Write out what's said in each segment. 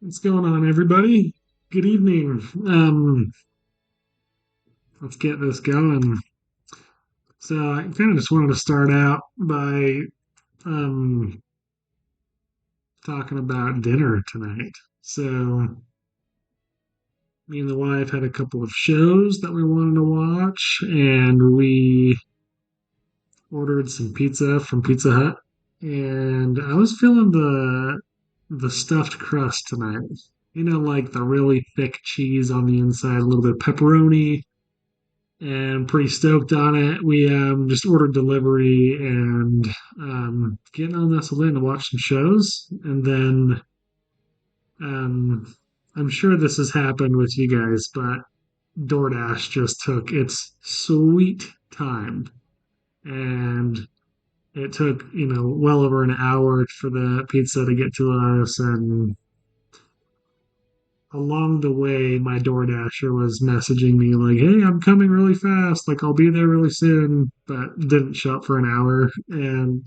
What's going on, everybody? Good evening. Let's get this going. So, I kind of just wanted to start out by um, talking about dinner tonight. So, me and the wife had a couple of shows that we wanted to watch, and we ordered some pizza from Pizza Hut. And I was feeling the stuffed crust tonight. Like the really thick cheese on the inside, a little bit of pepperoni, and pretty stoked on it. We just ordered delivery and getting all nestled in to watch some shows. And then um, I'm sure this has happened with you guys, but DoorDash just took its sweet time. And it took, well over an hour for the pizza to get to us. And along the way, my DoorDasher was messaging me like, "Hey, I'm coming really fast. Like, I'll be there really soon," but didn't show up for an hour. And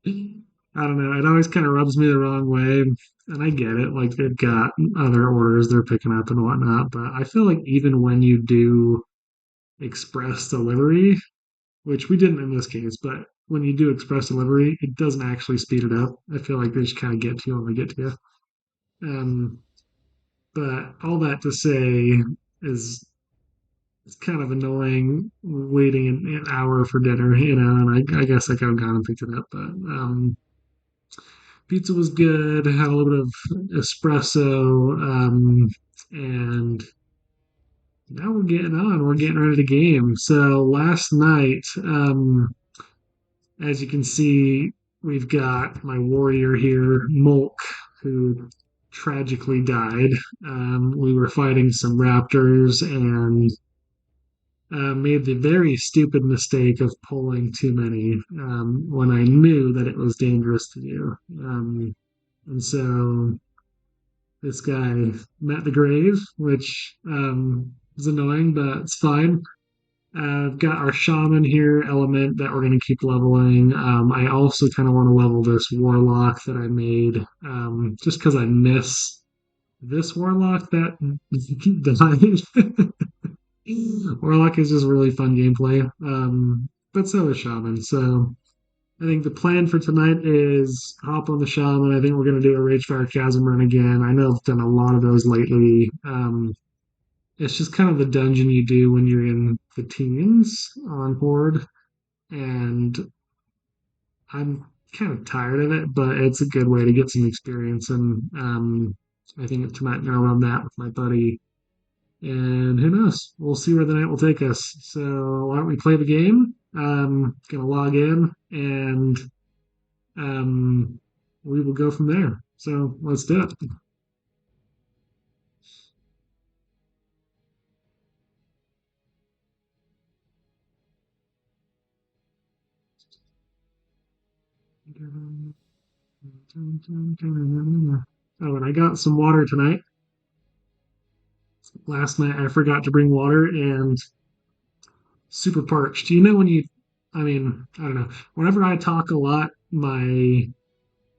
I don't know. It always kind of rubs me the wrong way. And I get it. Like, they've got other orders they're picking up and whatnot. But I feel like even when you do express delivery, which we didn't in this case, but when you do express delivery, it doesn't actually speed it up. I feel like they just kind of get to you when they get to you. Um, but all that to say is it's kind of annoying waiting an hour for dinner, and I guess I could have gone and picked it up, but pizza was good, had a little bit of espresso, and now we're getting on. We're getting ready to game. So last night, as you can see, we've got my warrior here, Moulk, who tragically died. We were fighting some raptors and made the very stupid mistake of pulling too many when I knew that it was dangerous to do. And so this guy met the grave, which is annoying, but it's fine. I've got our shaman here element that we're going to keep leveling. I also kind of want to level this warlock that I made just because I miss this warlock that died. Warlock is just really fun gameplay, but so is shaman. So I think the plan for tonight is hop on the shaman. I think we're going to do a Ragefire Chasm run again. I know I've done a lot of those lately. It's just kind of the dungeon you do when you're in the teens on Horde, and I'm kind of tired of it, but it's a good way to get some experience. And I think tonight I'm going to run that with my buddy. And who knows? We'll see where the night will take us. So why don't we play the game? Gonna log in and um, we will go from there. So let's do it. Oh, and I got some water tonight. Last night I forgot to bring water and super parched. When I don't know. Whenever I talk a lot, my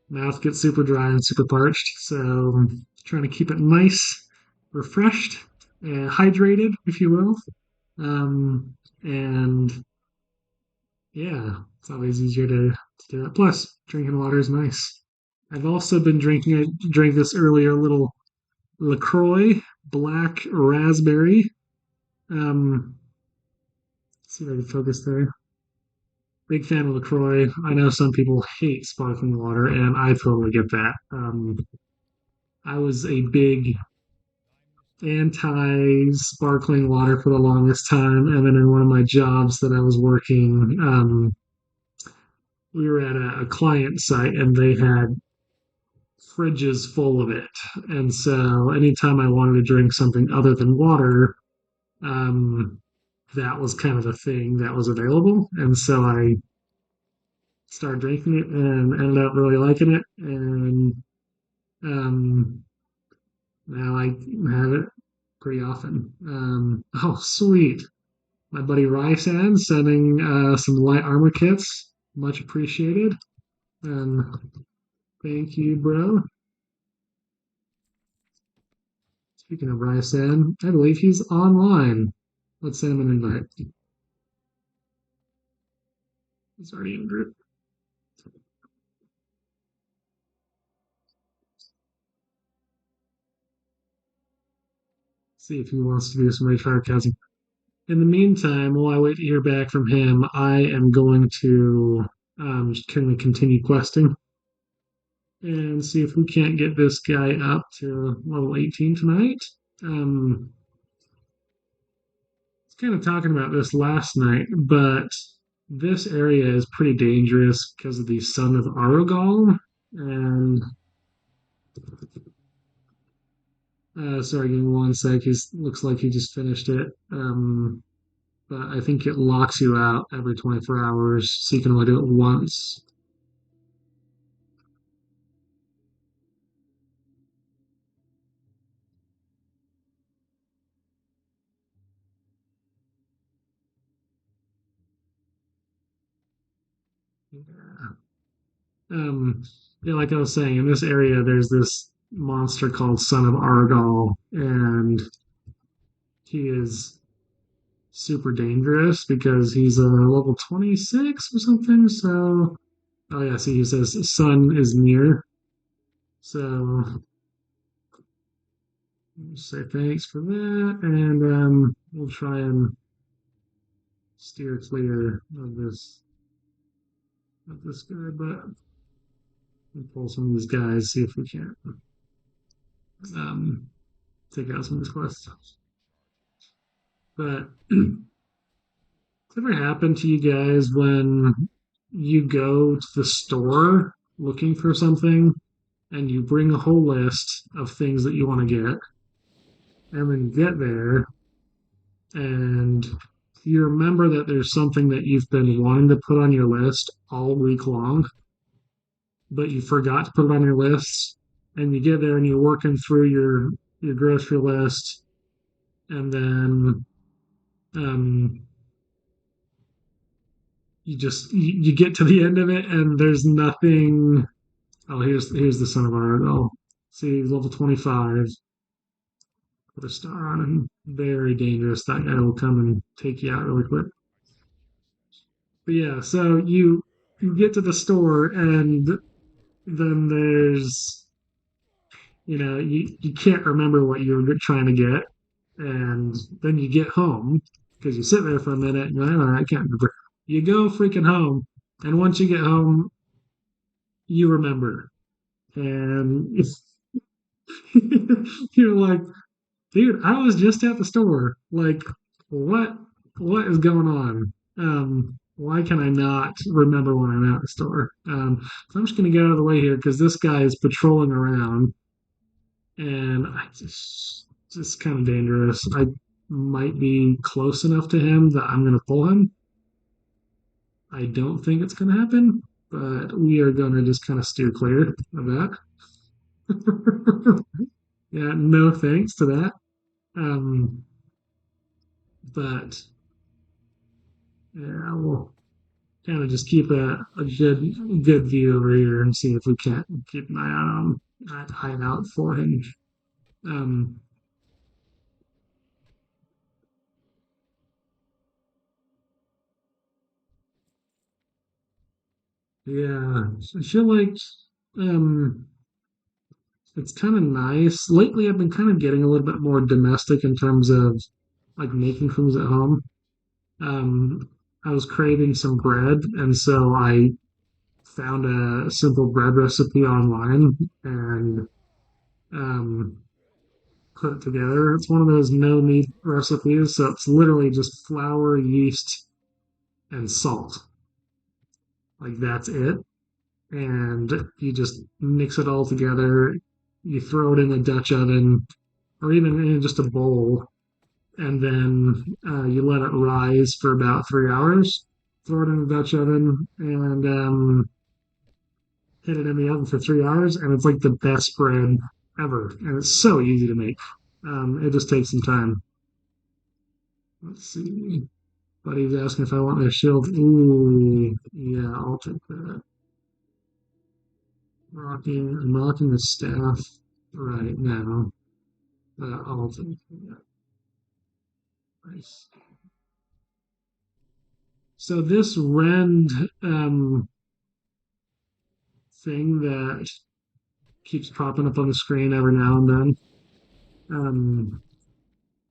mouth gets super dry and super parched. So I'm trying to keep it nice, refreshed, and hydrated, if you will. And yeah, it's always easier to do that. Plus, drinking water is nice. I've also been drinking, I drank this earlier, a little LaCroix Black Raspberry. Let's see if I can focus there. Big fan of LaCroix. I know some people hate sparkling water, and I totally get that. I was a big anti sparkling water for the longest time. And then in one of my jobs that I was working, we were at a client site and they had fridges full of it. And so anytime I wanted to drink something other than water, um, that was kind of the thing that was available. And so I started drinking it and ended up really liking it. And um, now I have it pretty often. Oh, sweet. My buddy Rysan sending some light armor kits. Much appreciated. And thank you, bro. Speaking of Rysan, I believe he's online. Let's send him an invite. He's already in group. See if he wants to do some sarcasm. In the meantime, while I wait to hear back from him, I am going to just kind of continue questing and see if we can't get this guy up to level 18 tonight. Um, I was kind of talking about this last night, but this area is pretty dangerous because of the son of Arugal. And sorry, give me one sec. He looks like he just finished it. But I think it locks you out every 24 hours, so you can only do it once. Yeah. Um, yeah, like I was saying, in this area, there's this monster called Son of Argal, and he is super dangerous because he's a level 26 or something. So, oh yeah, see, he says sun is near. So, say thanks for that, and we'll try and steer clear of this guy, but we'll pull some of these guys, see if we can um, take out some of these quests. But it's ever happened to you guys when you go to the store looking for something and you bring a whole list of things that you want to get, and then you get there and you remember that there's something that you've been wanting to put on your list all week long, but you forgot to put it on your list, and you get there and you're working through your grocery list, and then um, you get to the end of it and there's nothing. Oh, here's the son of Argo. See, he's level 25. Put a star on him. Very dangerous. That guy will come and take you out really quick. But yeah, so you get to the store and then there's you can't remember what you were trying to get, and then you get home because you sit there for a minute and you're like, oh, I can't remember. You go freaking home, and once you get home, you remember, and you're like, dude, I was just at the store. Like, what what is going on? Why can I not remember when I'm at the store? So I'm just gonna get out of the way here because this guy is patrolling around, and I just kind of dangerous. I might be close enough to him that I'm gonna pull him. I don't think it's gonna happen, but we are gonna just kind of steer clear of that. Yeah, no thanks to that. Um, but yeah, we'll kind of just keep a good view over here and see if we can't keep an eye on him, eye out for him. Um, yeah, I feel like um, it's kind of nice. Lately, I've been kind of getting a little bit more domestic in terms of like making things at home. Um, I was craving some bread, and so I found a simple bread recipe online and um, put it together. It's one of those no meat recipes, so it's literally just flour, yeast, and salt. Like that's it. And you just mix it all together. You throw it in a Dutch oven or even in just a bowl, and then you let it rise for about 3 hours. Throw it in the Dutch oven and hit it in the oven for 3 hours, and it's like the best bread ever. And it's so easy to make. It just takes some time. Let's see. But he's asking if I want my shield. Ooh, yeah, I'll take that. I'm rocking the staff right now. All of them. Yeah, nice. So this rend thing that keeps popping up on the screen every now and then.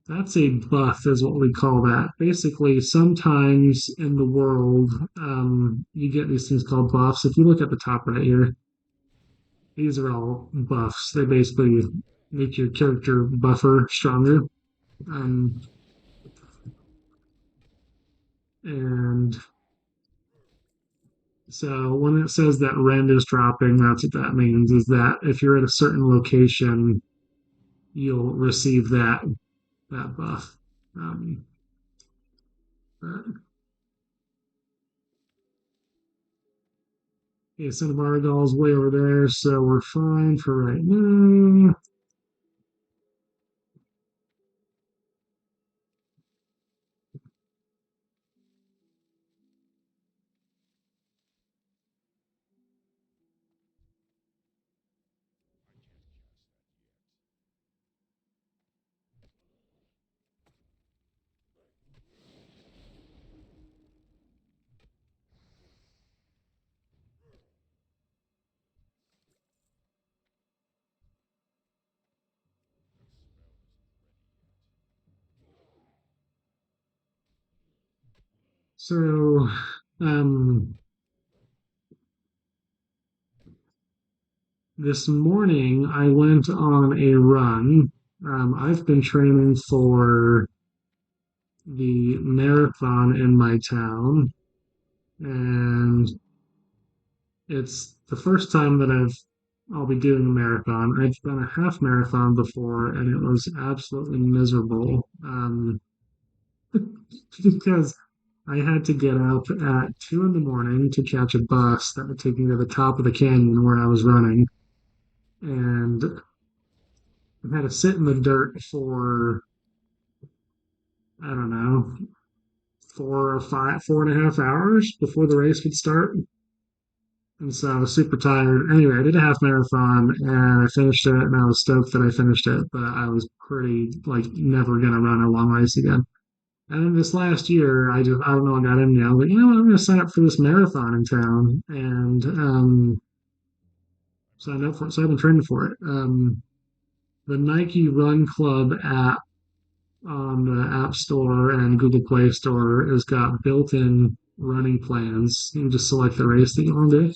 That's a buff, is what we call that. Basically, sometimes in the world, you get these things called buffs. If you look at the top right here, these are all buffs. They basically make your character buffer stronger. Um, and so when it says that rend is dropping, that's what that means, is that if you're at a certain location, you'll receive that buff. Um, but, yeah, Cinnabar Doll's way over there, so we're fine for right now. So, um, this morning I went on a run. I've been training for the marathon in my town, and it's the first time that I'll be doing a marathon. I've done a half marathon before, and it was absolutely miserable. Because I had to get up at 2 in the morning to catch a bus that would take me to the top of the canyon where I was running, and I had to sit in the dirt for, I don't know, 4.5 hours before the race would start. And so I was super tired. Anyway, I did a half marathon and I finished it, and I was stoked that I finished it, but I was pretty like never gonna run a long race again. And then this last year, I don't know, I got in there. I was like, you know what, I'm gonna sign up for this marathon in town, and signed up for it. So I've been training for it. The Nike Run Club app on the App Store and Google Play Store has got built-in running plans. You can just select the race that you want to do.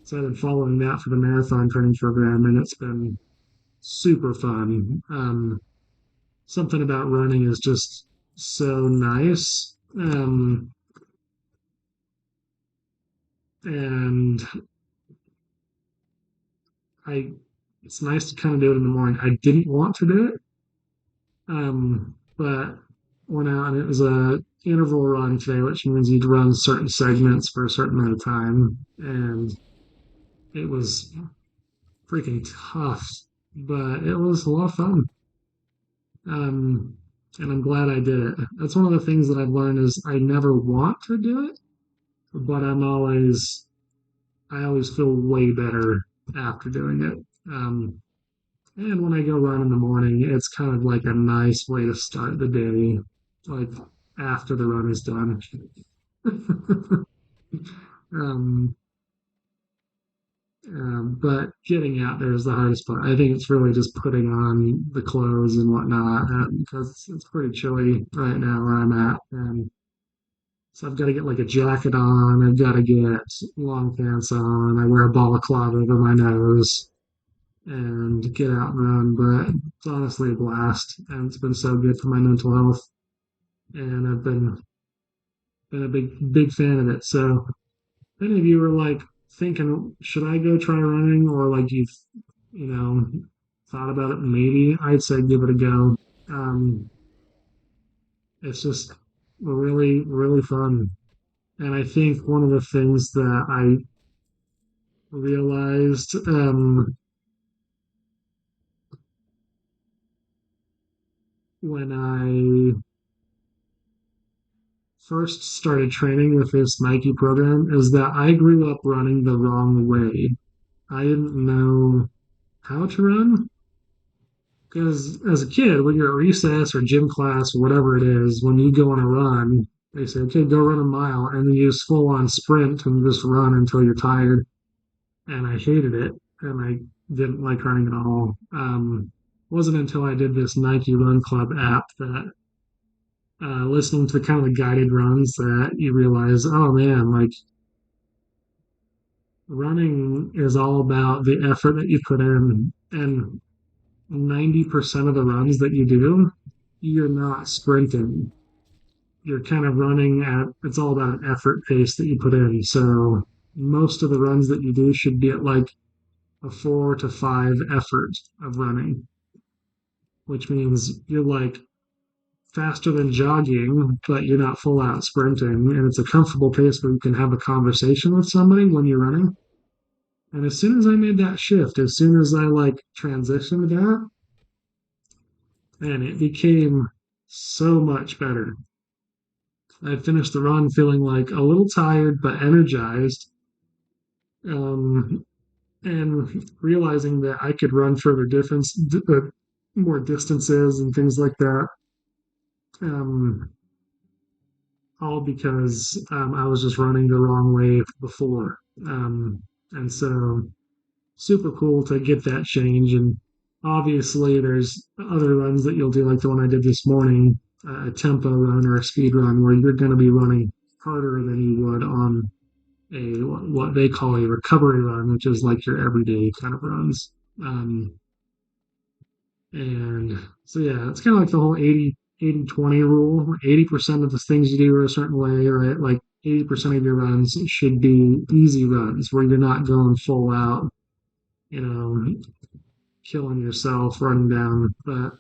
So I've been following that for the marathon training program, and it's been super fun. Something about running is just so nice. And I, it's nice to kind of do it in the morning. I didn't want to do it, but went out and it was a interval run today, which means you'd run certain segments for a certain amount of time, and it was freaking tough, but it was a lot of fun. Um, and I'm glad I did it. That's one of the things that I've learned is I never want to do it, but I always feel way better after doing it. And when I go run in the morning, it's kind of like a nice way to start the day, like after the run is done. um, but getting out there is the hardest part. I think it's really just putting on the clothes and whatnot because it's pretty chilly right now where I'm at, and so I've got to get like a jacket on. I've got to get long pants on. I wear a balaclava over my nose and get out and run. But it's honestly a blast, and it's been so good for my mental health. And I've been a big fan of it. So if any of you are like thinking, should I go try running, or like you've you know thought about it, maybe I'd say give it a go. Um, it's just really fun. And I think one of the things that I realized when I first started training with this Nike program is that I grew up running the wrong way. I didn't know how to run Because as a kid, when you're at recess or gym class or whatever it is, when you go on a run, they say, okay, go run a mile. And then you just full on sprint and just run until you're tired. And I hated it. And I didn't like running at all. Wasn't until I did this Nike Run Club app that listening to the kind of the guided runs that you realize, oh man, like running is all about the effort that you put in. And 90% of the runs that you do, you're not sprinting. You're kind of running at, it's all about an effort pace that you put in. So most of the runs that you do should be at like a 4 to 5 effort of running, which means you're like faster than jogging, but you're not full out sprinting. And it's a comfortable pace where you can have a conversation with somebody when you're running. And as soon as I made that shift, as soon as I like transitioned that, and it became so much better. I finished the run feeling like a little tired but energized, and realizing that I could run further more distances and things like that. Um, all because I was just running the wrong way before. And so super cool to get that change. And obviously, there's other runs that you'll do, like the one I did this morning, a tempo run or a speed run, where you're going to be running harder than you would on a what they call a recovery run, which is like your everyday kind of runs. Um, and so, yeah, it's kind of like the whole 80/20 rule. 80% of the things you do are a certain way, right? Like 80% of your runs should be easy runs where you're not going full out, you know, killing yourself running down. But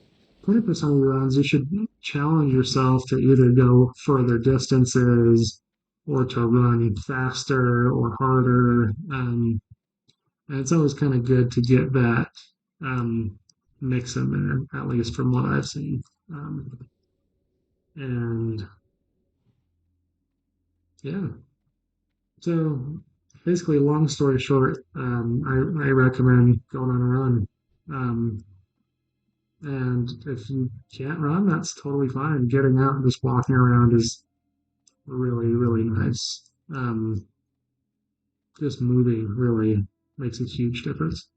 20% of your runs, you should challenge yourself to either go further distances or to run faster or harder. And it's always kind of good to get that mix in there, at least from what I've seen. And yeah, so basically, long story short, I recommend going on a run. Um, and if you can't run, that's totally fine. Getting out and just walking around is really, really nice. Just moving really makes a huge difference.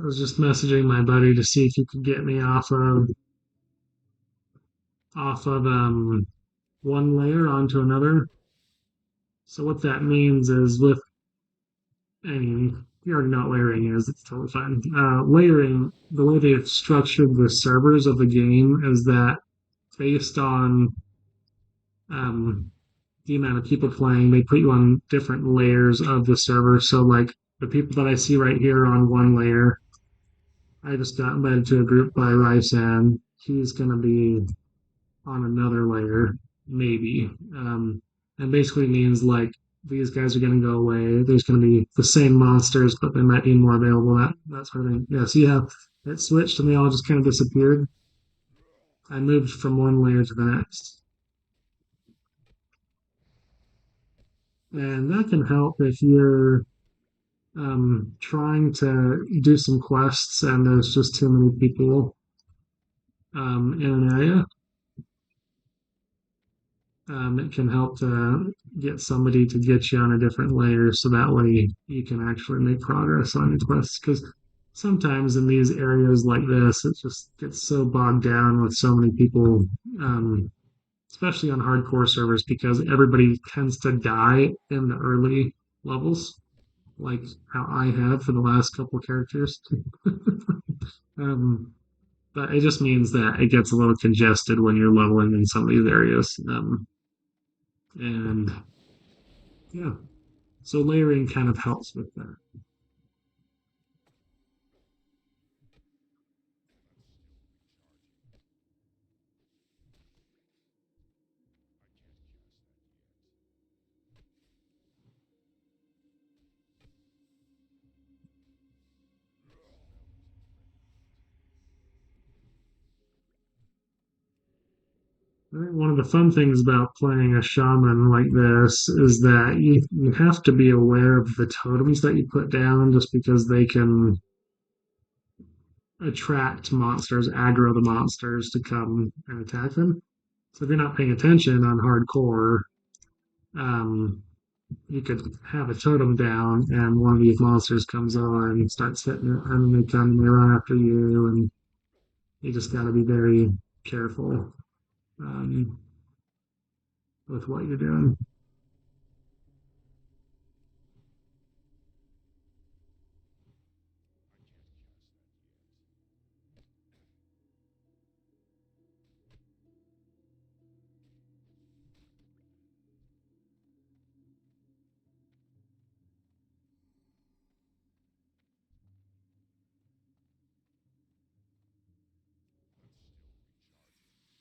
I was just messaging my buddy to see if he could get me off of one layer onto another. So what that means is with any you already know what layering is, it's totally fine. Layering, the way they've structured the servers of the game is that based on um, the amount of people playing, they put you on different layers of the server. So like the people that I see right here on one layer, I just got invited to a group by Rice and he's gonna be on another layer, maybe. And basically means like these guys are going to go away. There's going to be the same monsters, but they might be more available. That sort of thing. Yeah. So yeah, it switched and they all just kind of disappeared. I moved from one layer to the next, and that can help if you're trying to do some quests and there's just too many people in an area. It can help to get somebody to get you on a different layer so that way you can actually make progress on your quests. Because sometimes in these areas like this, it just gets so bogged down with so many people, um, especially on hardcore servers, because everybody tends to die in the early levels, like how I have for the last couple characters. um, but it just means that it gets a little congested when you're leveling in some of these areas. And yeah, so layering kind of helps with that. I think one of the fun things about playing a shaman like this is that you have to be aware of the totems that you put down just because they can attract monsters, aggro the monsters to come and attack them. So if you're not paying attention on hardcore, um, you could have a totem down and one of these monsters comes on and starts hitting it, and they come and they run after you, and you just got to be very careful um, with what you're doing.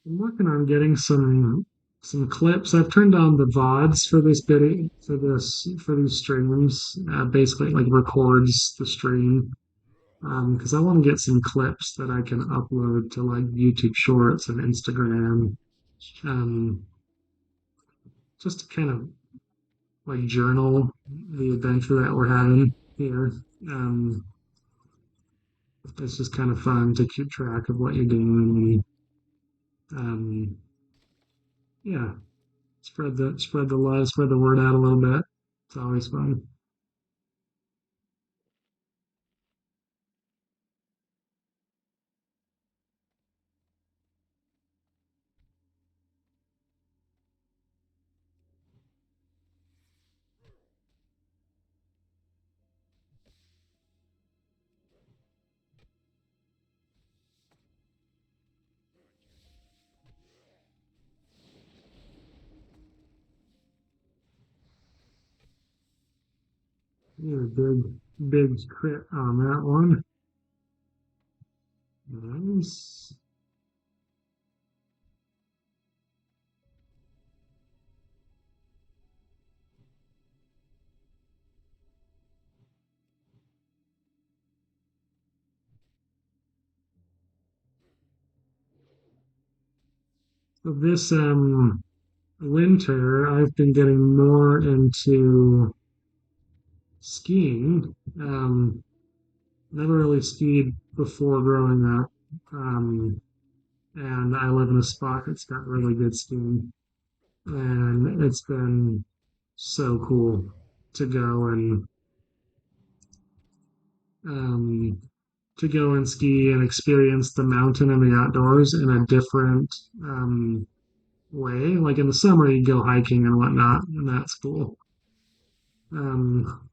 I'm working on getting some clips. I've turned on the VODs for this video for these streams. Basically, like records the stream because I want to get some clips that I can upload to like YouTube Shorts and Instagram, um, just to kind of like journal the adventure that we're having here. Um, it's just kind of fun to keep track of what you're doing and yeah, spread the love, spread the word out a little bit. It's always fun. Yeah, big crit on that one. Nice. So this winter, I've been getting more into skiing. Never really skied before growing up. And I live in a spot that's got really good skiing. And it's been so cool to go and um, ski and experience the mountain and the outdoors in a different way. Like in the summer, you go hiking and whatnot, and that's cool. Um,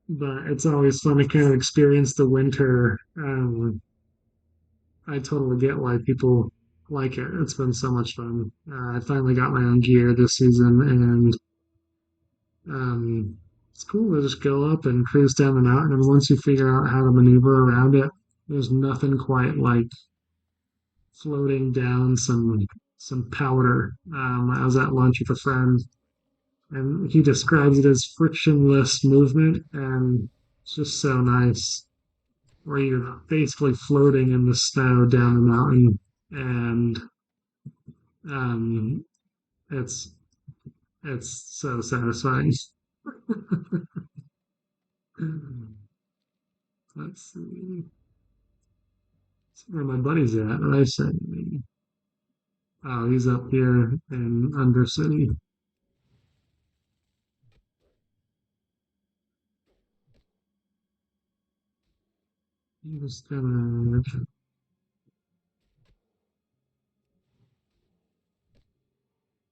but it's always fun to kind of experience the winter. I totally get why people like it. It's been so much fun. I finally got my own gear this season, and it's cool to just go up and cruise down the mountain. And once you figure out how to maneuver around it, there's nothing quite like floating down some powder. I was at lunch with a friend, and he describes it as frictionless movement, and it's just so nice. Where you're basically floating in the snow down the mountain, and um, it's it's so satisfying. Let's see. Where my buddy's at. I said, oh, he's up here in Undercity. He was gonna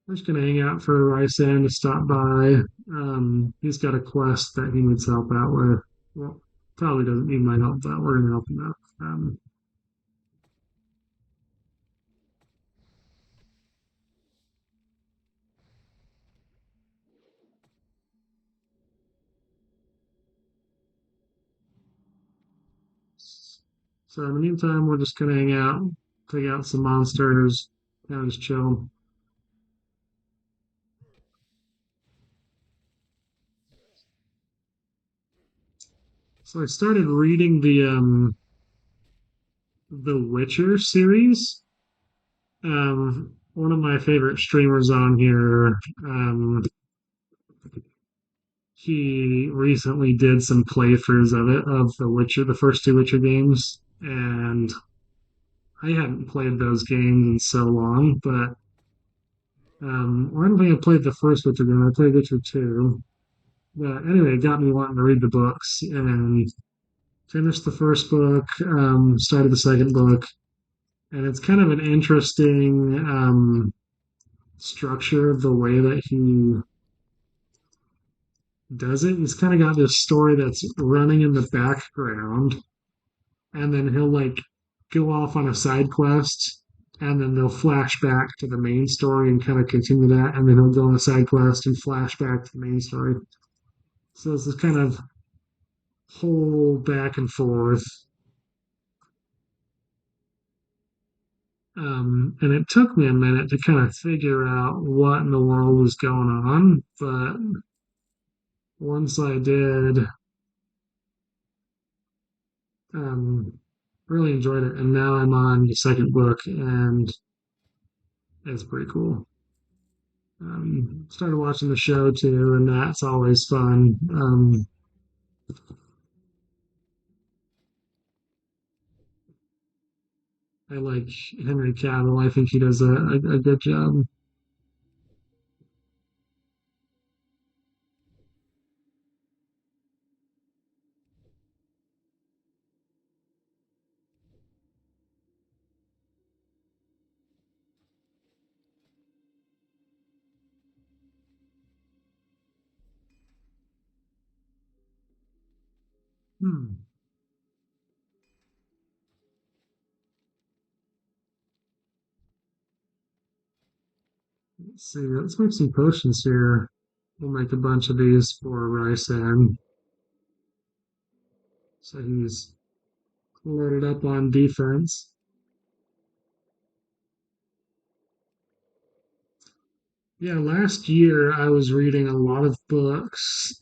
I'm just gonna hang out for Rysan to stop by. He's got a quest that he needs help out with. Well, probably doesn't need my help, but we're gonna help him out. So in the meantime, we're just gonna hang out, take out some monsters, kind of just chill. So I started reading the Witcher series. One of my favorite streamers on here, he recently did some playthroughs of it, of The Witcher, the first two Witcher games, and I hadn't played those games in so long, but I don't think I played the first Witcher game. I played Witcher 2. But anyway, it got me wanting to read the books and finished the first book, started the second book, and it's kind of an interesting structure of the way that he does it. He's kind of got this story that's running in the background, and then he'll like go off on a side quest, and then they'll flash back to the main story and kind of continue that, and then he'll go on a side quest and flash back to the main story. So it's this kind of whole back and forth. And it took me a minute to kind of figure out what in the world was going on. But once I did, um, really enjoyed it. And now I'm on the second book, and it's pretty cool. Started watching the show too, and that's always fun. I like Henry Cavill. I think he does a good job. Hmm. Let's see. Let's make some potions here. We'll make a bunch of these for Rysan. So he's loaded up on defense. Yeah, last year I was reading a lot of books.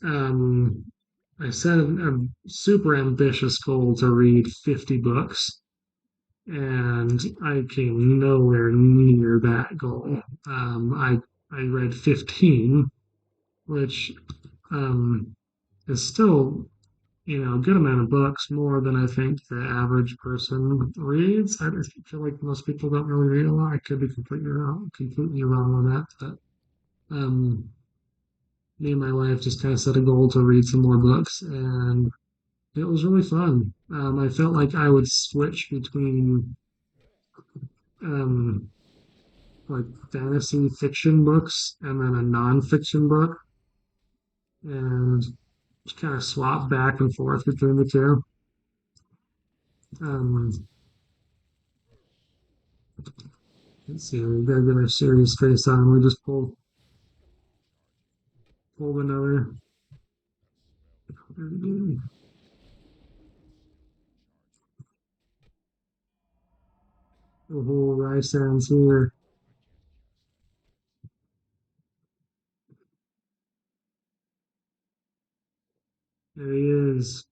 I set a super ambitious goal to read 50 books, and I came nowhere near that goal. I read 15, which um, is still, a good amount of books, more than I think the average person reads. I just feel like most people don't really read a lot. I could be completely wrong on that, but me and my wife just kind of set a goal to read some more books, and it was really fun. I felt like I would switch between um, like fantasy fiction books and then a nonfiction book, and just kind of swap back and forth between the two. Um, let's see, we gotta get our serious face on. We just pulled another. The whole rice sounds here. There he is.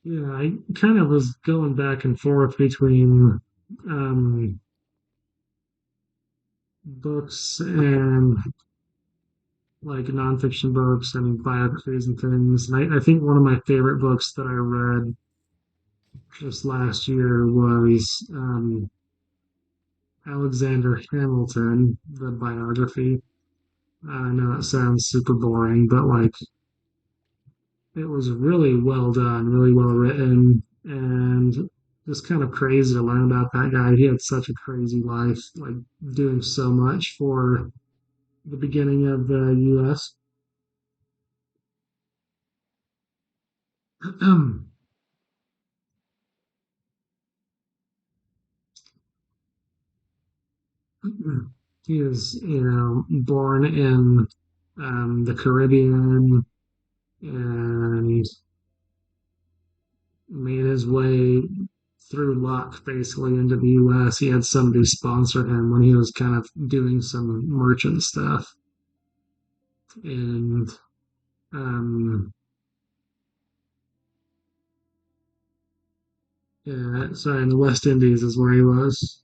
Yeah, I kind of was going back and forth between um, books and like nonfiction books and biographies and things. And I think one of my favorite books that I read just last year was Alexander Hamilton, the biography. I know it sounds super boring, but like it was really well done, really well written, and just kind of crazy to learn about that guy. He had such a crazy life, like doing so much for the beginning of the U.S. He was, born in the Caribbean, and made his way through luck basically into the US. He had somebody sponsor him when he was kind of doing some merchant stuff. And um, yeah, sorry, in the West Indies is where he was.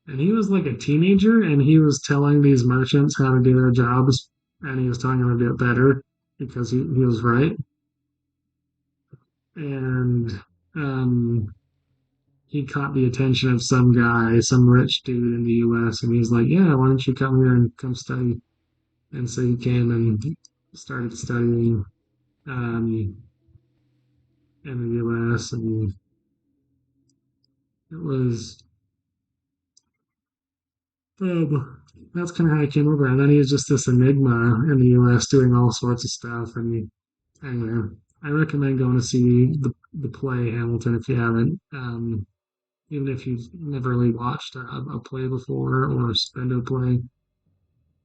And he was like a teenager and he was telling these merchants how to do their jobs and he was telling them to do it better because he was right. And um, he caught the attention of some guy, some rich dude in the US, and he's like, "Yeah, why don't you come here and come study?" And so he came and started studying um, in the US, and it was that's kind of how he came over. And then he was just this enigma in the US doing all sorts of stuff. And anyway, I recommend going to see the play Hamilton if you haven't. Even if you've never really watched a play before or been to a play,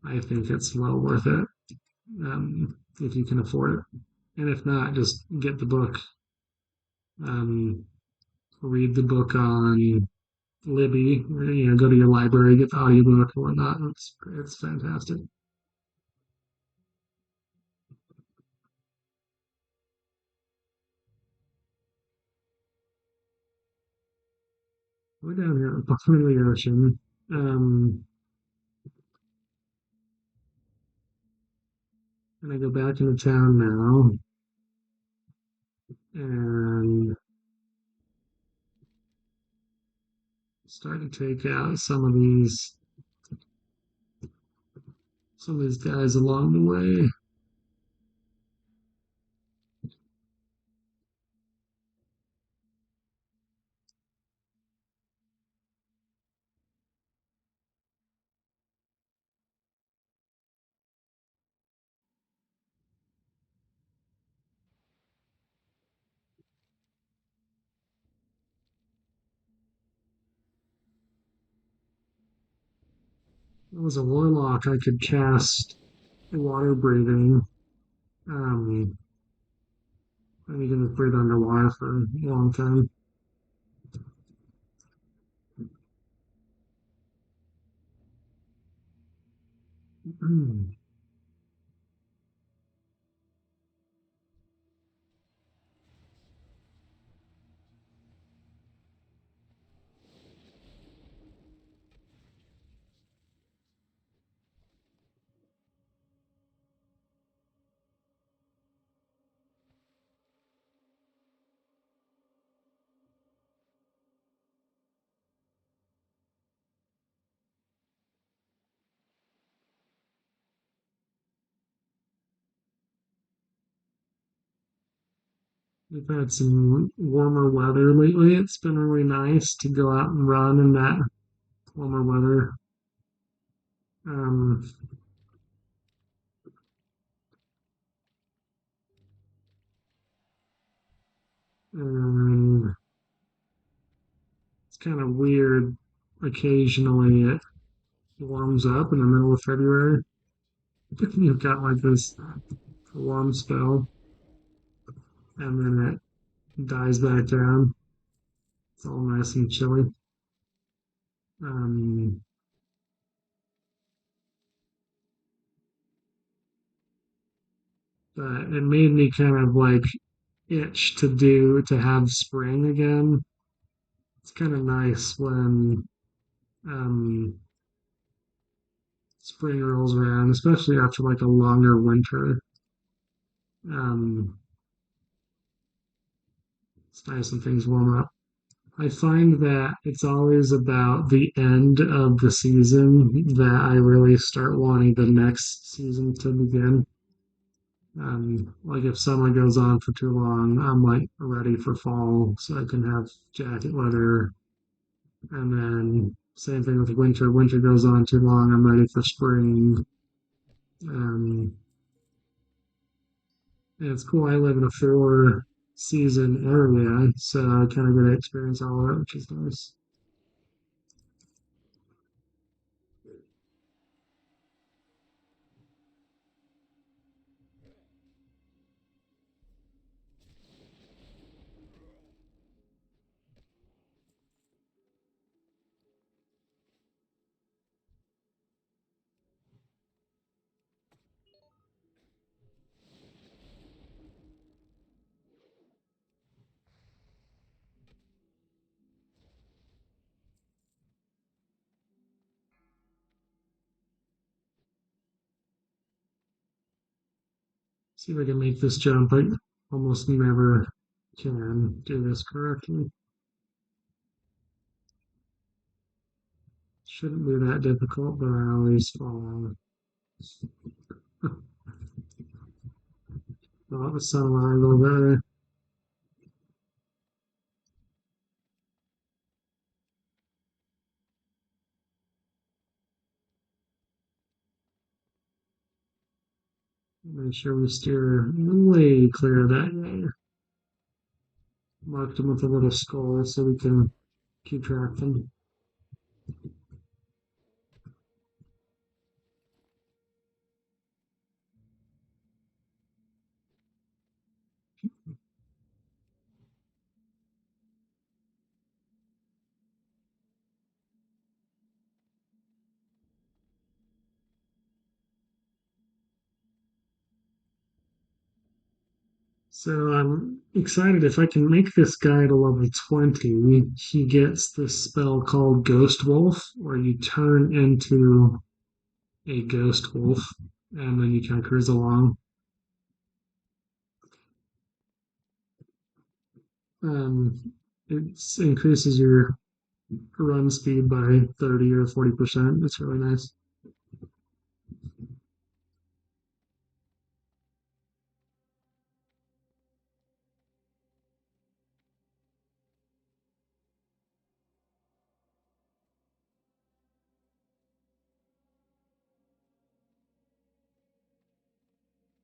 I think it's well worth it if you can afford it. And if not, just get the book. Um, Read the book on Libby. Go to your library, get the audiobook or whatnot. It's fantastic. We're down here at the bottom of the ocean. Um, and I go back into town now and start to take out some of these guys along the way. I was a warlock. I could cast water breathing. Um, and you can just breathe underwater for a long time. We've had some warmer weather lately. It's been really nice to go out and run in that warmer weather. Um, and it's kind of weird. Occasionally it warms up in the middle of February. You've got like this warm spell, and then it dies back down. It's all nice and chilly. Um, but it made me kind of like itch to have spring again. It's kind of nice when um, spring rolls around, especially after like a longer winter. Um, it's nice when things warm up. I find that it's always about the end of the season that I really start wanting the next season to begin. Like if summer goes on for too long, I'm like ready for fall so I can have jacket weather. And then same thing with winter. Winter goes on too long, I'm ready for spring. Um, and it's cool. I live in a four season area, so I kind of get to experience all of it, which is nice. See if I can make this jump. I almost never can do this correctly. Shouldn't be that difficult, but I always fall. Oh, the sunlight a little better. Make sure we steer way clear of that guy. Marked him with a little skull so we can keep track of him. So I'm excited if I can make this guy to level 20, he gets this spell called Ghost Wolf, where you turn into a ghost wolf and then you kind of cruise along. It increases your run speed by 30 or 40%. It's really nice.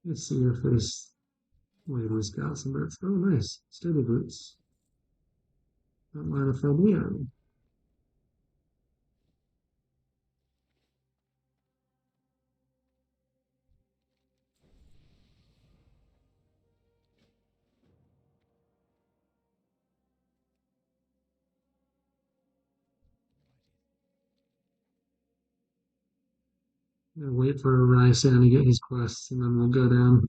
Let's see if this lady's got some boots. Oh, nice. Steady boots. That might have filled me in. I'll wait for Rysan to get his quests and then we'll go down.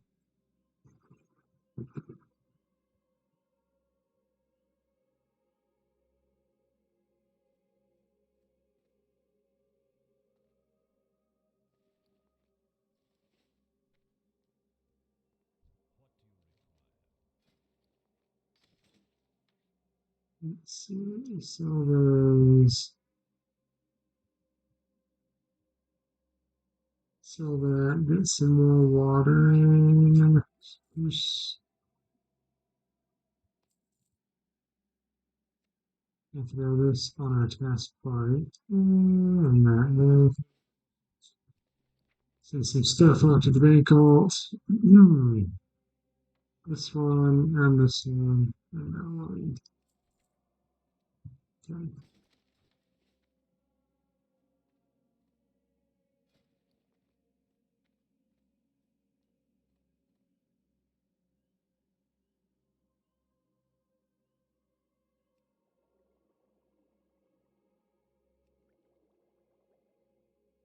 Let's see. Sell those. Sell that. Get some more watering. Oops. And throw this on our task bar. And that. Send some stuff out to the bank alt. This one and this one. And that one. Okay.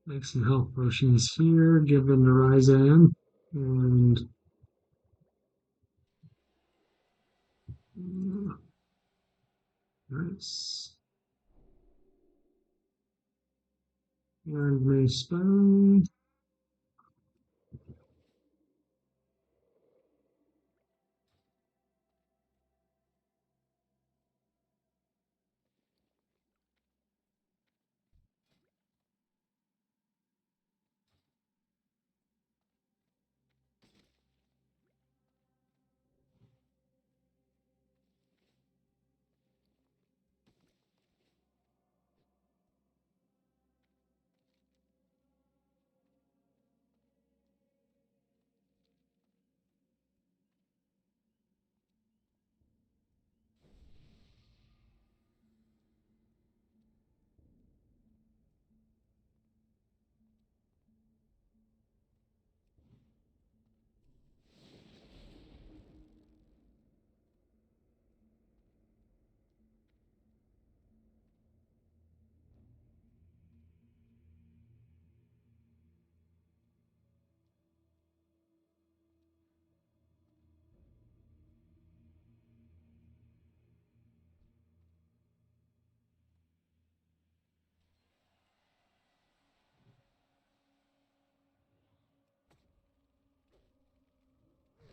Make some health potions here. Give them to Ryzan. And nice. And may spell.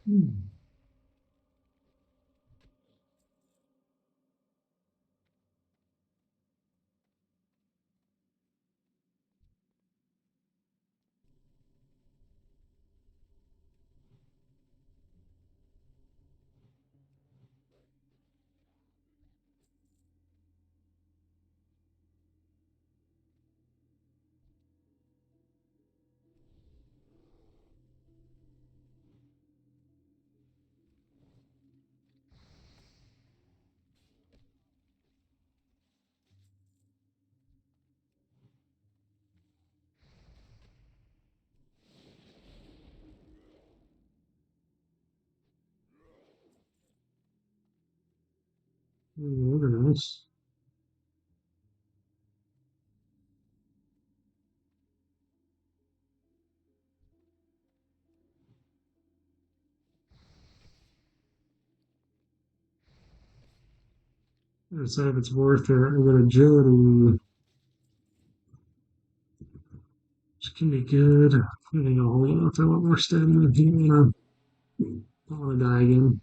Hmm. Very nice. Decide if it's worth it. I got agility, which can be good. I think I'll hold on if I want more stamina. I want to die again.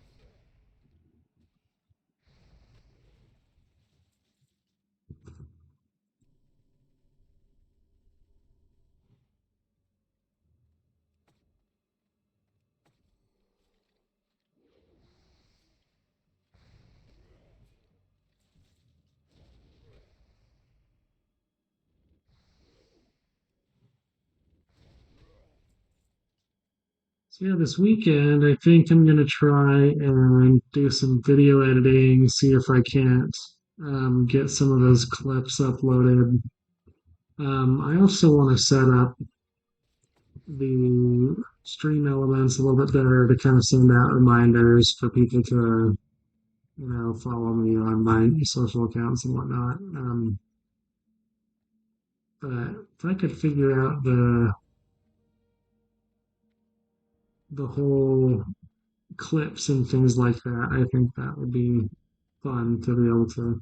So yeah, this weekend I think I'm gonna try and do some video editing, see if I can't get some of those clips uploaded. I also want to set up the stream elements a little bit better to kind of send out reminders for people to, follow me on my social accounts and whatnot. But if I could figure out the whole clips and things like that, I think that would be fun to be able to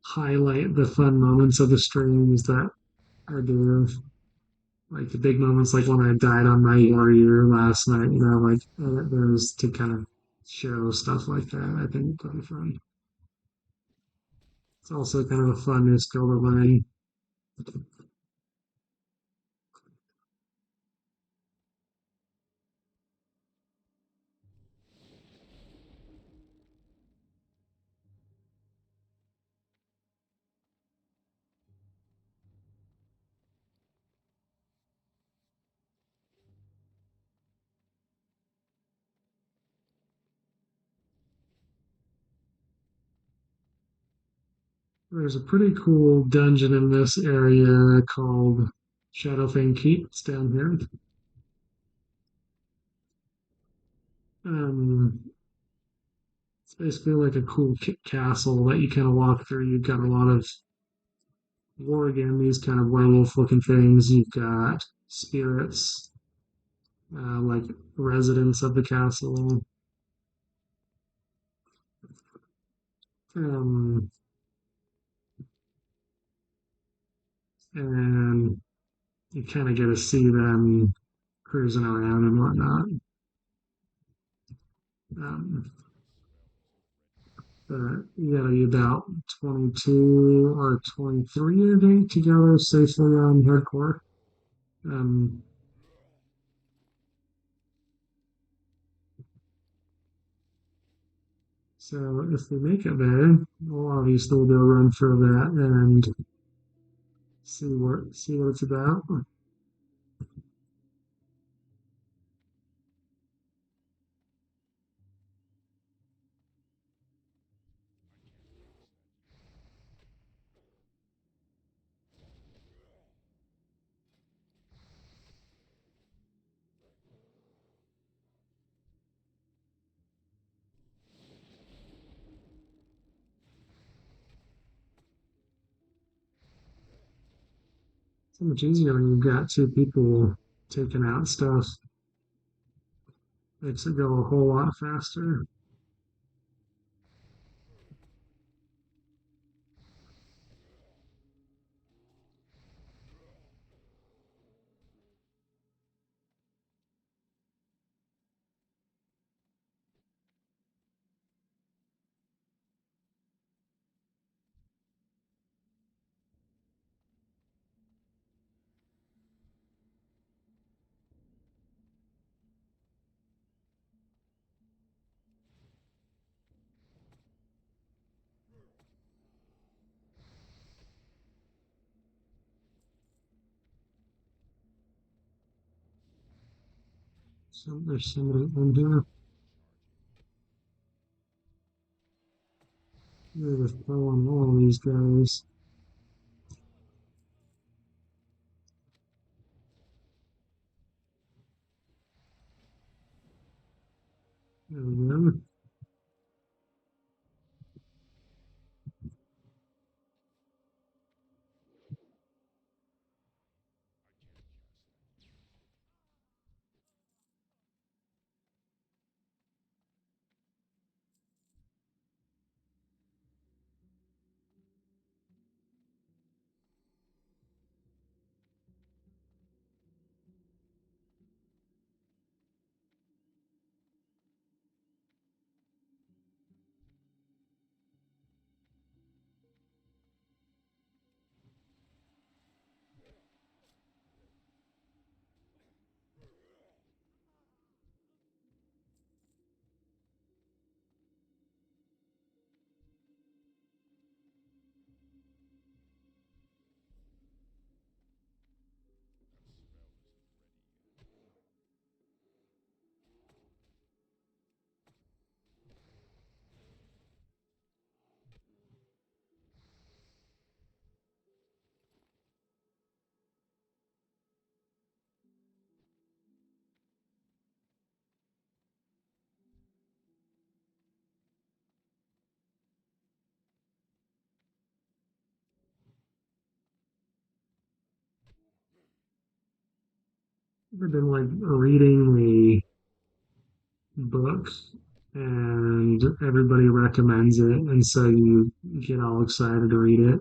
highlight the fun moments of the streams that are good. Like the big moments, like when I died on my warrior last night, like edit those to kind of show stuff like that. I think it's pretty fun. It's also kind of a fun new skill to learn. There's a pretty cool dungeon in this area called Shadowfang Keep. It's down here. Um, it's basically like a cool castle that you kind of walk through. You've got a lot of war again, these kind of werewolf looking things. You've got spirits, like residents of the castle. Um, and you kind of get to see them cruising around and whatnot. Um, but you gotta be about 22 or 23, I think, to go safely on hardcore. Um, so if we make it there, we'll obviously do a run for that and see what it's about. So much easier when you've got two people taking out stuff. Makes it go a whole lot faster. There's somebody in here. They're just throwing all these guys. There we go. I've been like reading the book and everybody recommends it. And so you get all excited to read it.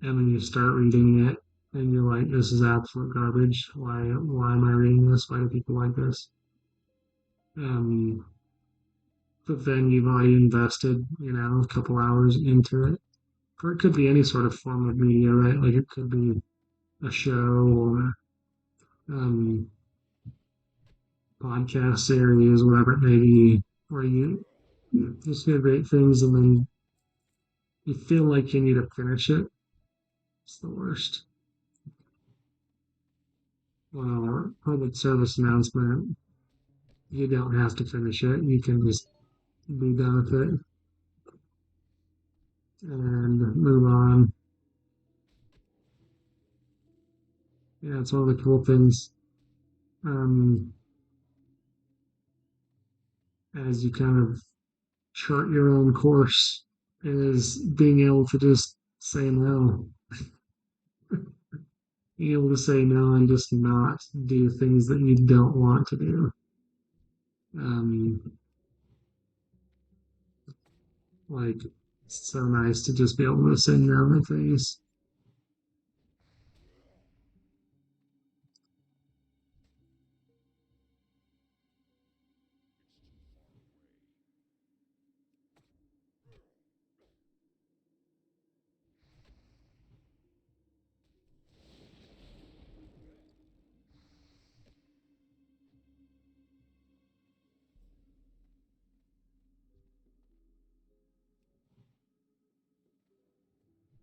And then you start reading it and you're like, this is absolute garbage. Why am I reading this? Why do people like this? Um, but then you've already invested, a couple hours into it. Or it could be any sort of form of media, right? Like it could be a show or um, podcast series, whatever it may be, where you just hear great things and then you feel like you need to finish it. It's the worst. Well, public service announcement. You don't have to finish it. You can just be done with it and move on. Yeah, it's one of the cool things um, as you kind of chart your own course is being able to just say no, being able to say no and just not do things that you don't want to do. Um, like, it's so nice to just be able to say no to things.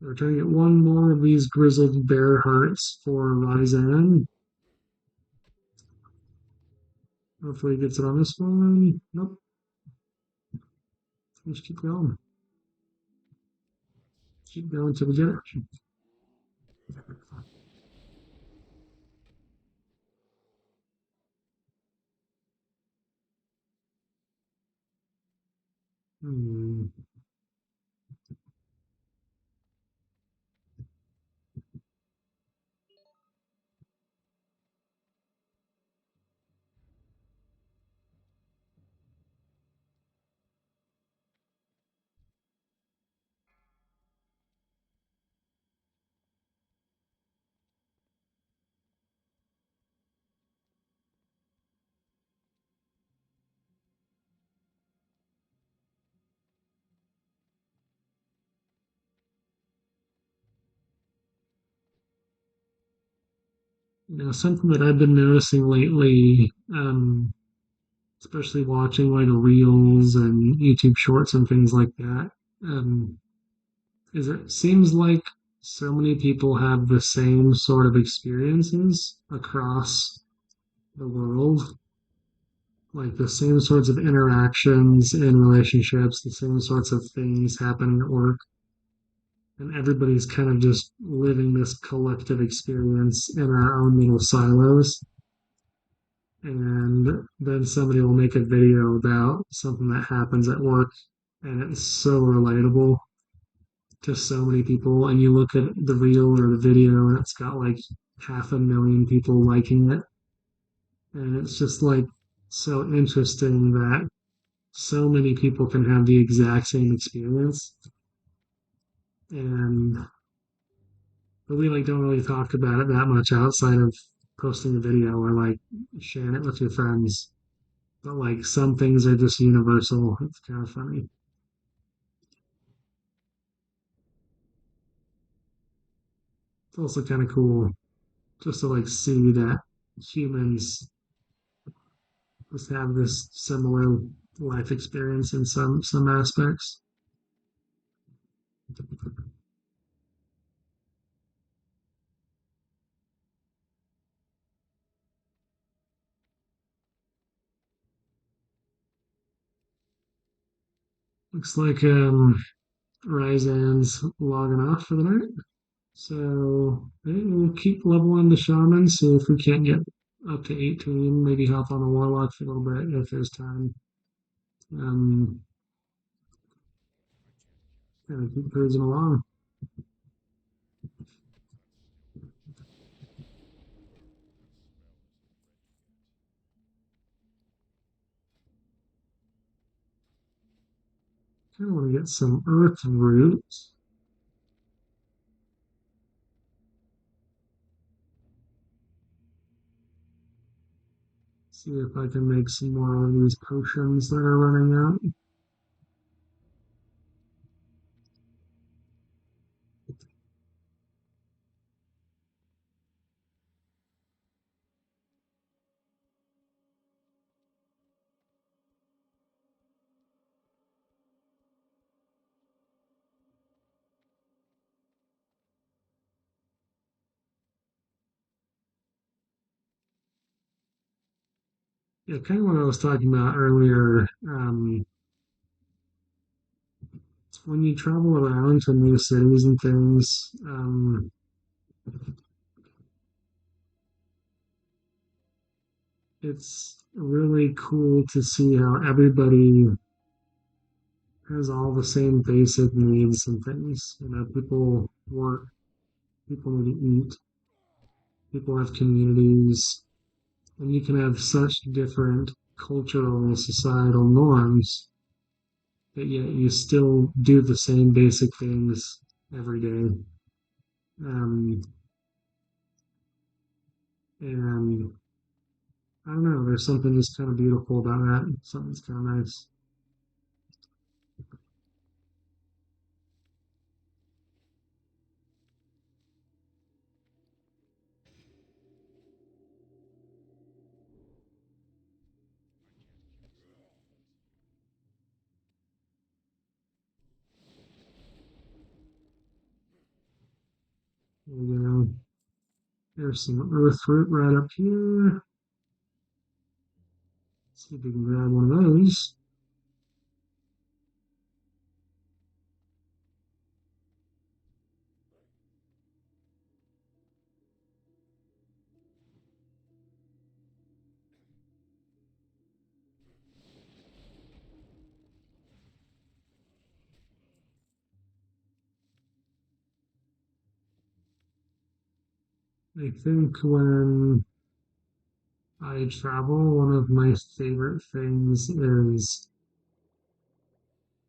We're trying to get one more of these grizzled bear hearts for Ryzan. Hopefully he gets it on this one. Nope. Let's keep going. Keep going till we get it. Hmm. Something that I've been noticing lately, especially watching like reels and YouTube shorts and things like that, um, is it seems like so many people have the same sort of experiences across the world. like the same sorts of interactions in relationships, the same sorts of things happening at work, and everybody's kind of just living this collective experience in our own little silos. And then somebody will make a video about something that happens at work, and it's so relatable to so many people. And you look at the reel or the video, and it's got like 500,000 people liking it. And it's just like so interesting that so many people can have the exact same experience. And but we like don't really talk about it that much outside of posting a video or like sharing it with your friends. But like some things are just universal. It's kind of funny. It's also kind of cool just to like see that humans just have this similar life experience in some aspects. Looks like Ryzan's logging off for the night. So hey, we'll keep leveling the shaman, see if we can't get up to 18, maybe hop on a warlock for a little bit if there's time. Um, and keep cruising along. Kind of want to get some earth roots. See if I can make some more of these potions that are running out. Yeah, kind of what I was talking about earlier. When you travel around to new cities and things, it's really cool to see how everybody has all the same basic needs and things. You know, people work, people need to eat, people have communities, and you can have such different cultural and societal norms, but yet you still do the same basic things every day. Um, and I don't know, there's something just kind of beautiful about that. Something's kind of nice. You know, there's some earth fruit right up here. Let's see if we can grab one of those. I think when I travel, one of my favorite things is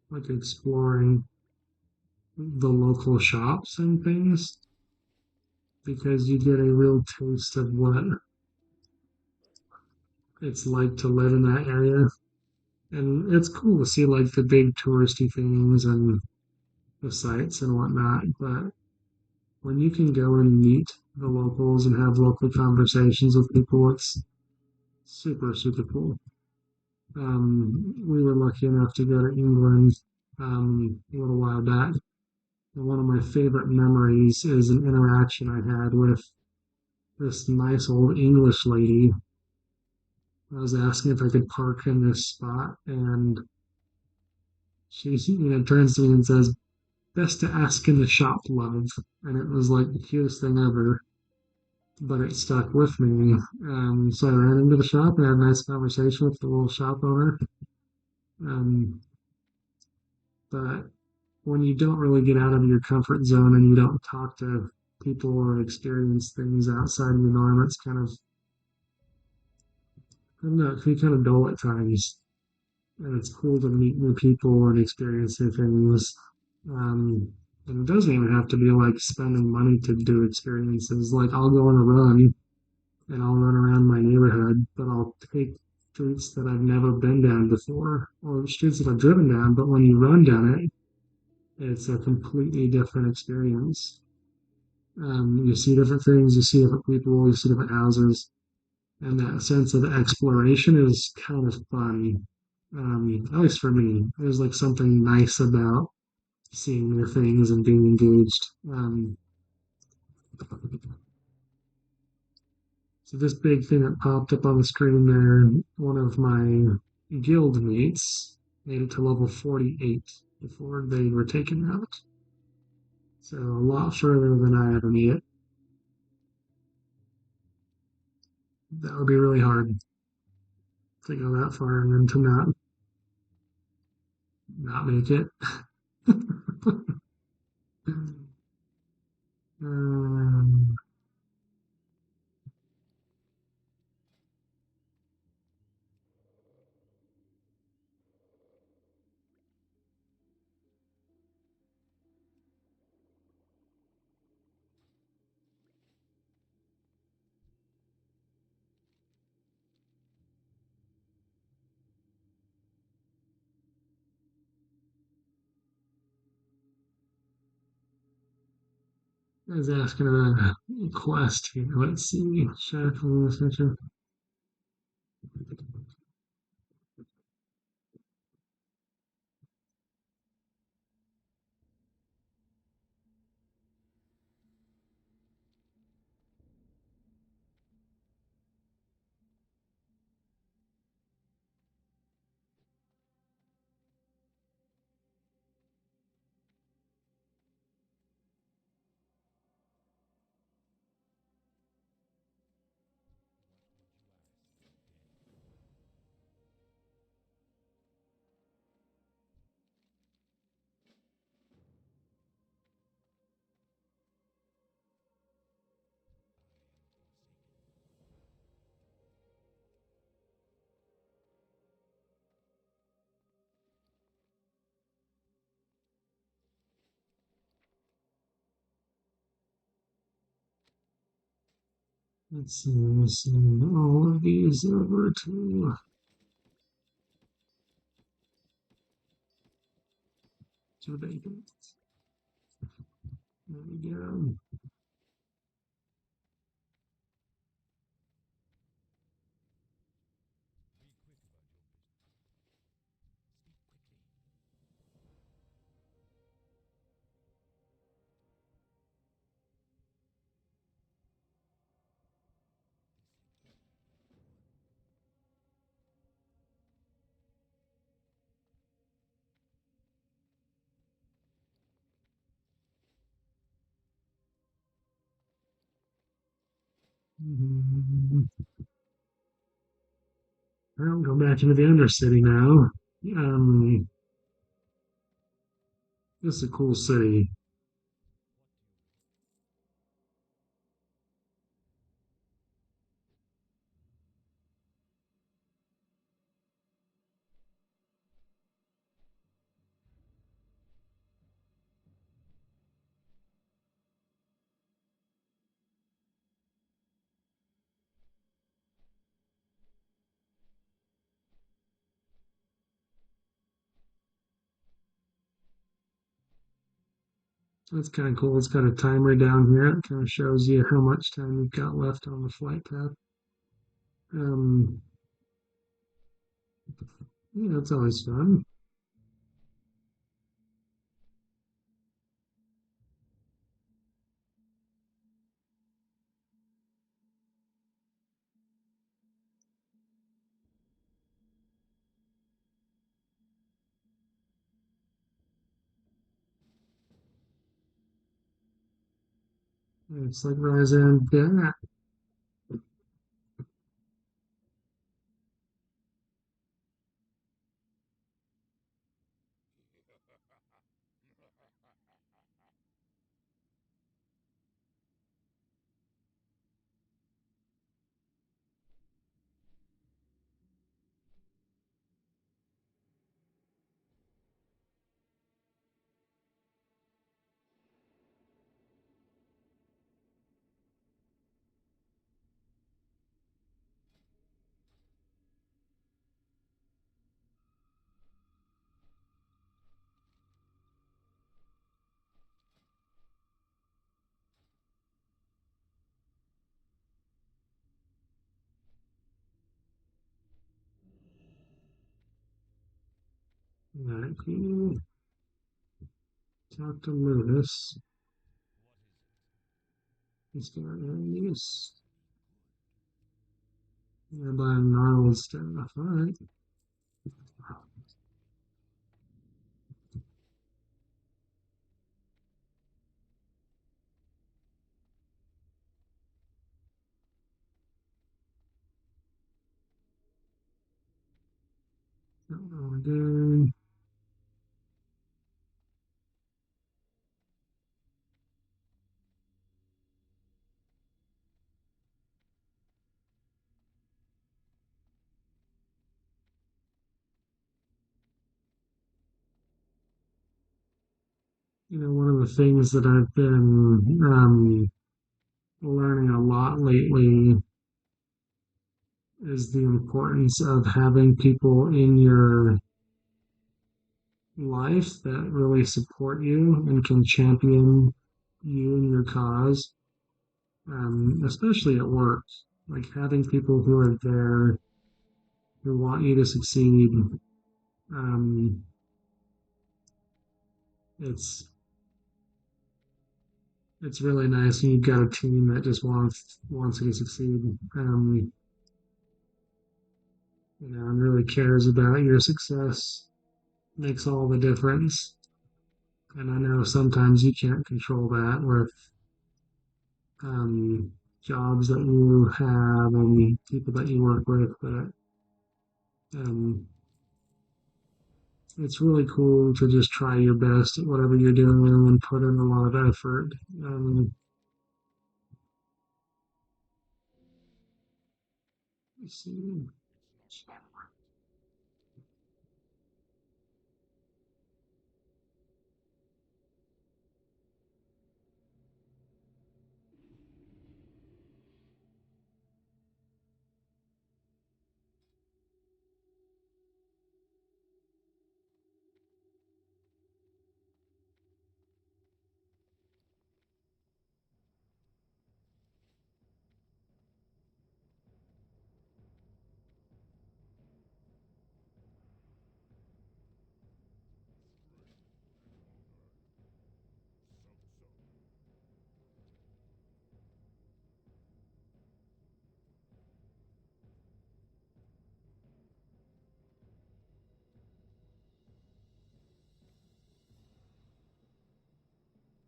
like exploring the local shops and things because you get a real taste of what it's like to live in that area. And it's cool to see like the big touristy things and the sites and whatnot. But when you can go and meet the locals and have local conversations with people, it's super, super cool. We were lucky enough to go to England a little while back. And one of my favorite memories is an interaction I had with this nice old English lady I was asking if I could park in this spot, and she turns to me and says, "Best to ask in the shop, love." And it was like the cutest thing ever, but it stuck with me. So I ran into the shop and had a nice conversation with the little shop owner. Um, but when you don't really get out of your comfort zone and you don't talk to people or experience things outside of your norm, it's kind of, I don't know, it can be kind of dull at times. And it's cool to meet new people and experience new things. Um, and it doesn't even have to be like spending money to do experiences. Like I'll go on a run and I'll run around my neighborhood, but I'll take streets that I've never been down before or streets that I've driven down. But when you run down it, it's a completely different experience. You see different things, you see different people, you see different houses, and that sense of exploration is kind of fun. At least for me, there's like something nice about seeing new things and being engaged. So this big thing that popped up on the screen there, one of my guild mates made it to level 48 before they were taken out. So a lot further than I ever made it. That would be really hard to go that far and then to not make it. um, I was asking about a quest here. Let's see. Shackle, etc. Let's see. Send all of these over to Bacon. There we go. Mhm. I'll go back into the Undercity now. Um, this is a cool city. That's kind of cool. It's got a timer down here. It kind of shows you how much time you've got left on the flight path. Um, yeah, it's always fun. It's like rising. Yeah. Alright, cool. Talk to Lewis. He's got these. They're buying gnarled stuff. Alright. Again. One of the things that I've been learning a lot lately is the importance of having people in your life that really support you and can champion you and your cause, especially at work. Like having people who are there who want you to succeed. Um, it's it's really nice when you've got a team that just wants you to succeed. And really cares about your success. Makes all the difference. And I know sometimes you can't control that with um, jobs that you have and people that you work with, but um, it's really cool to just try your best at whatever you're doing and put in a lot of effort. Let's see.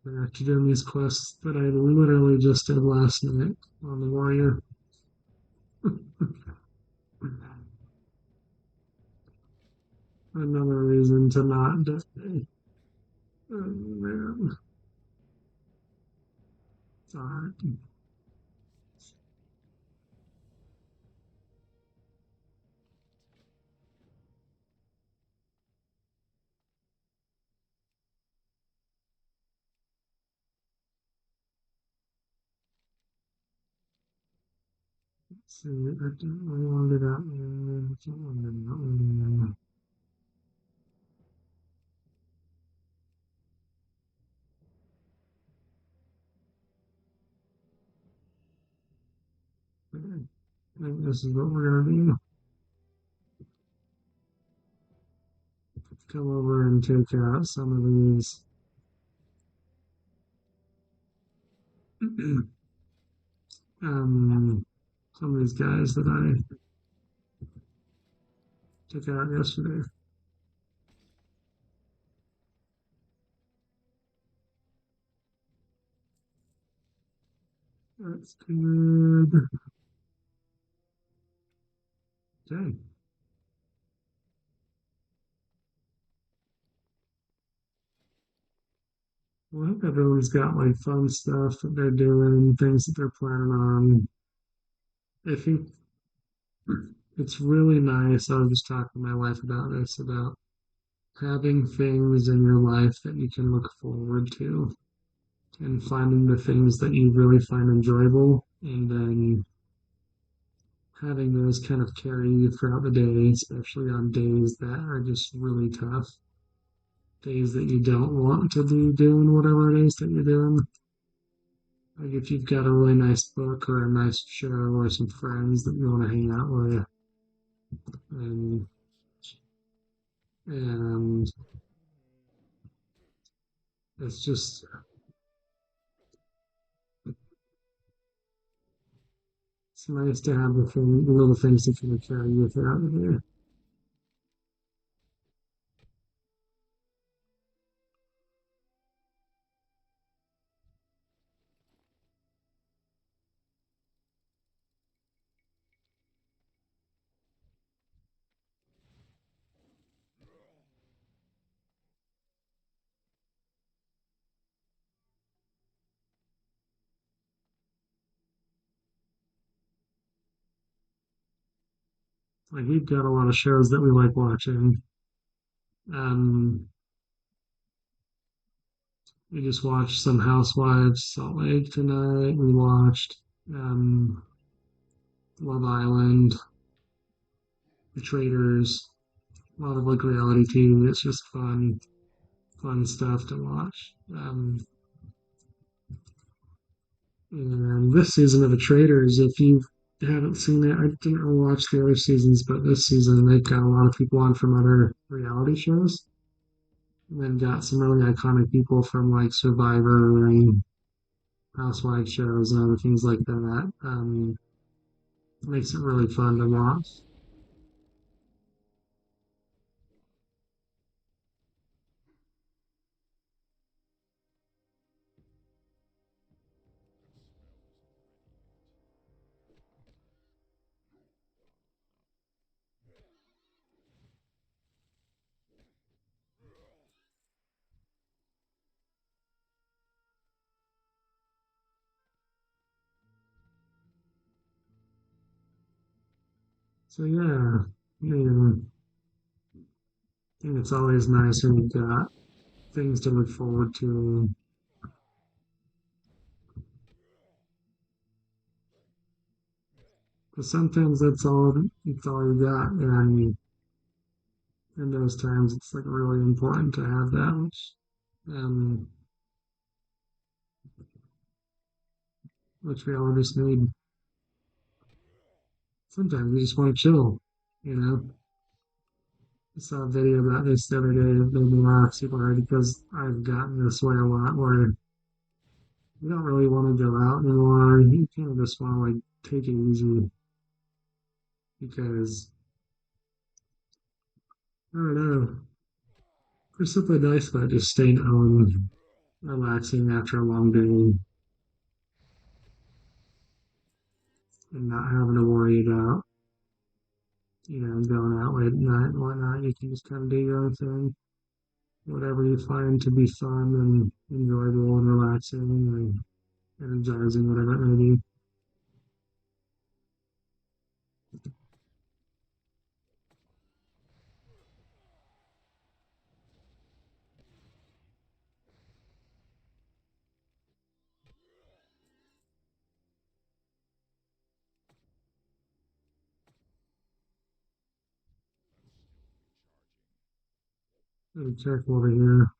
Back to doing these quests that I literally just did last night on the Warrior. Another reason to not die. Oh, man. Alright. See, I don't really want to do that one. I don't want to do that one. Okay. I think this is what we're gonna do. Come over and take out some of these um some of these guys that I took out yesterday. That's good. Okay. Well, I hope everyone's got like fun stuff that they're doing, things that they're planning on. I think it's really nice. I was just talking to my wife about this, about having things in your life that you can look forward to and finding the things that you really find enjoyable and then having those kind of carry you throughout the day, especially on days that are just really tough, days that you don't want to be doing whatever it is that you're doing. Like if you've got a really nice book or a nice show or some friends that you want to hang out with, and and it's just it's nice to have the little things that can carry you throughout the day. Like we've got a lot of shows that we like watching. Um, we just watched some Housewives Salt Lake tonight. We watched um, Love Island, The Traitors, a lot of like reality TV. It's just fun stuff to watch. And this season of The Traitors, if you haven't seen it, I didn't really watch the other seasons, but this season they've got a lot of people on from other reality shows. And then got some really iconic people from like Survivor and Housewives shows and other things like that. Makes it really fun to watch. So yeah, I think it's always nice when you've got things to look forward to. Because sometimes that's all you got, and in those times it's like really important to have that, um, which we all just need. Sometimes we just want to chill, you know. I saw a video about this the other day that made me laugh super hard because I've gotten this way a lot where you don't really want to go out anymore. You kind of just want to like take it easy because I don't know. There's something nice about just staying home, relaxing after a long day, and not having to worry about going out late at night and whatnot. You can just kind of do your own thing, whatever you find to be fun and enjoyable and relaxing and energizing, whatever it may be. Be careful over here.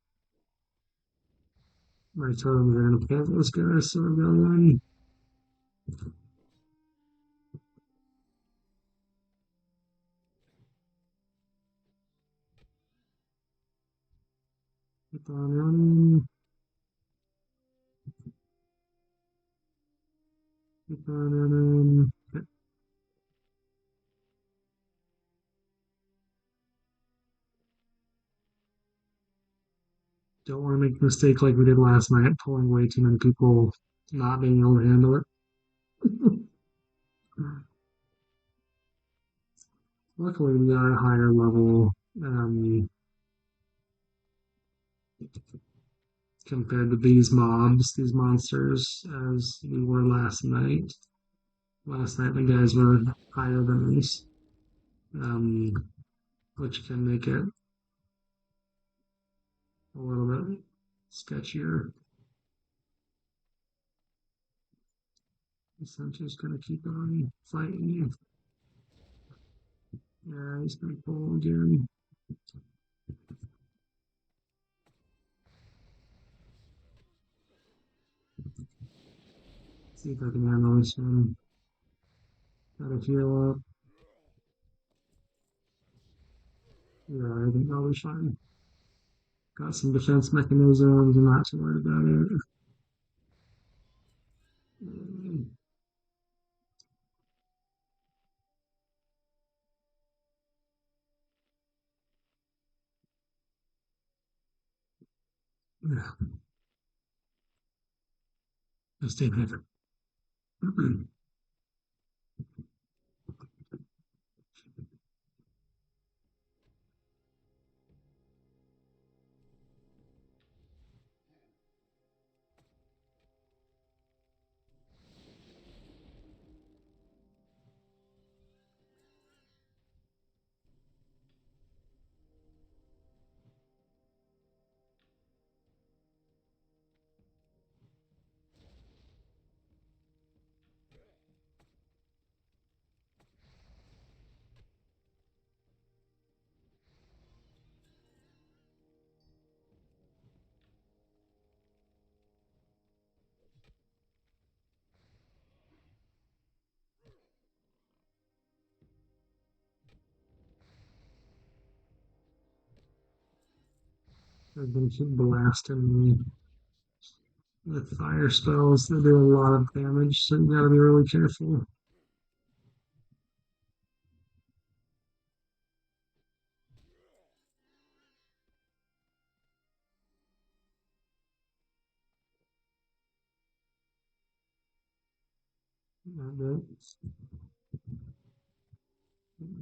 My totems are gonna pet this guy, so I'm gonna run. Keep on running. Keep on running. Don't want to make a mistake like we did last night, pulling way too many people, not being able to handle it. Luckily, we are a higher level um, compared to these mobs, these monsters, as we were last night. Last night, the guys were higher than us, um, which can make it a little bit sketchier. So I'm just gonna keep on fighting. Yeah, he's gonna pull again. See if I can handle this one. Gotta heal up. Yeah, I think I'll be fine. Got some defense mechanisms. I'm not too worried about it. Yeah, just stay back. They're gonna keep blasting me with fire spells. They do a lot of damage, so you gotta be really careful.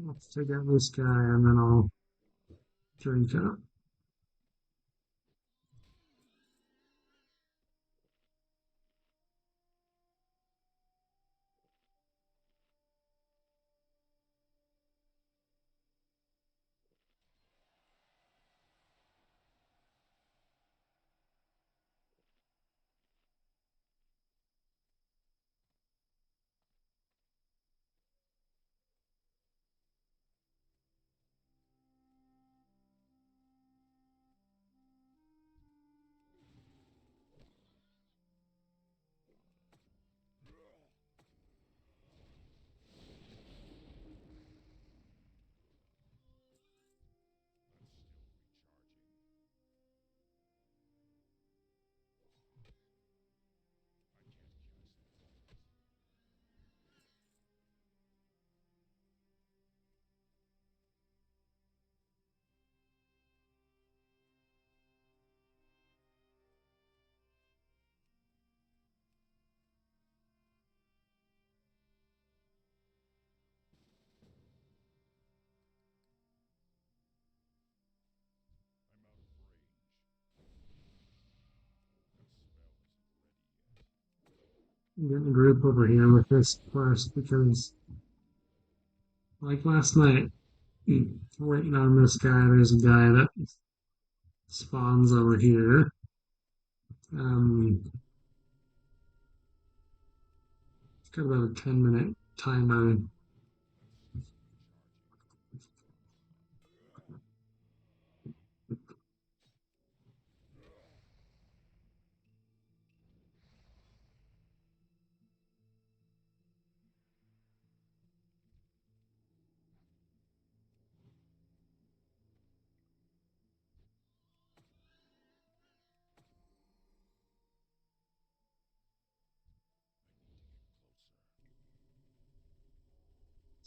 Let's take out this guy and then I'll drink up. I'm getting a group over here with this first because, like last night, waiting on this guy, there's a guy that spawns over here. It's got about a 10-minute timer.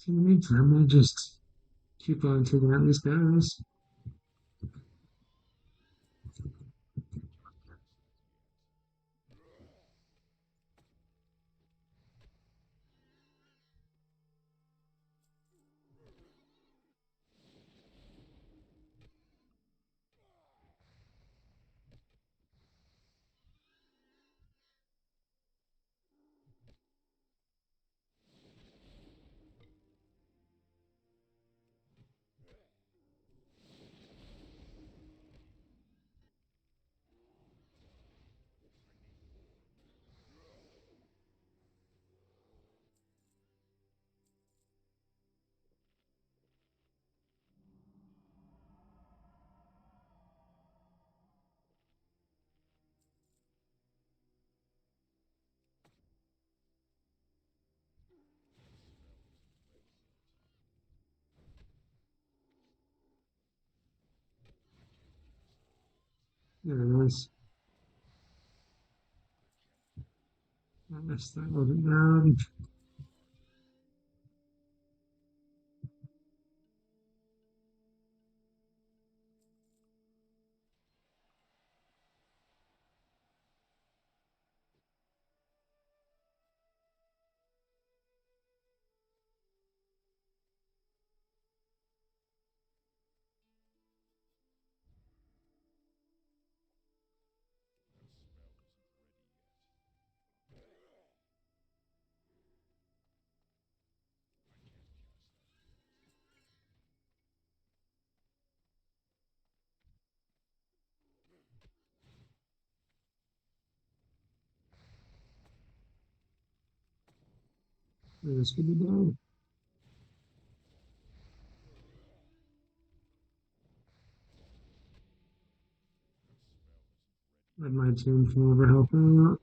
So in the meantime, I'll just keep on taking out these guys. There it is. I guess that wasn't bad. This could be done. Let my team come over helping out.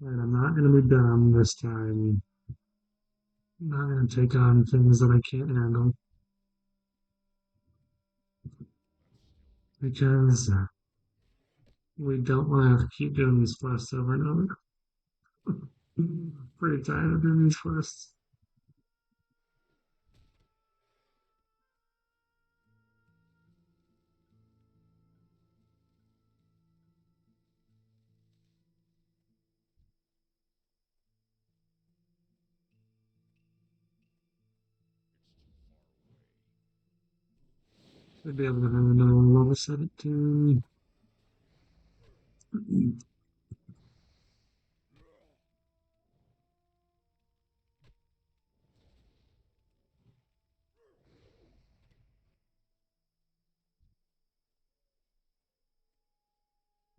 And I'm not going to be dumb this time. I'm not going to take on things that I can't handle because we don't want to have to keep doing these quests over and over. Pretty tired of doing these quests. I'd be able to have another level 17.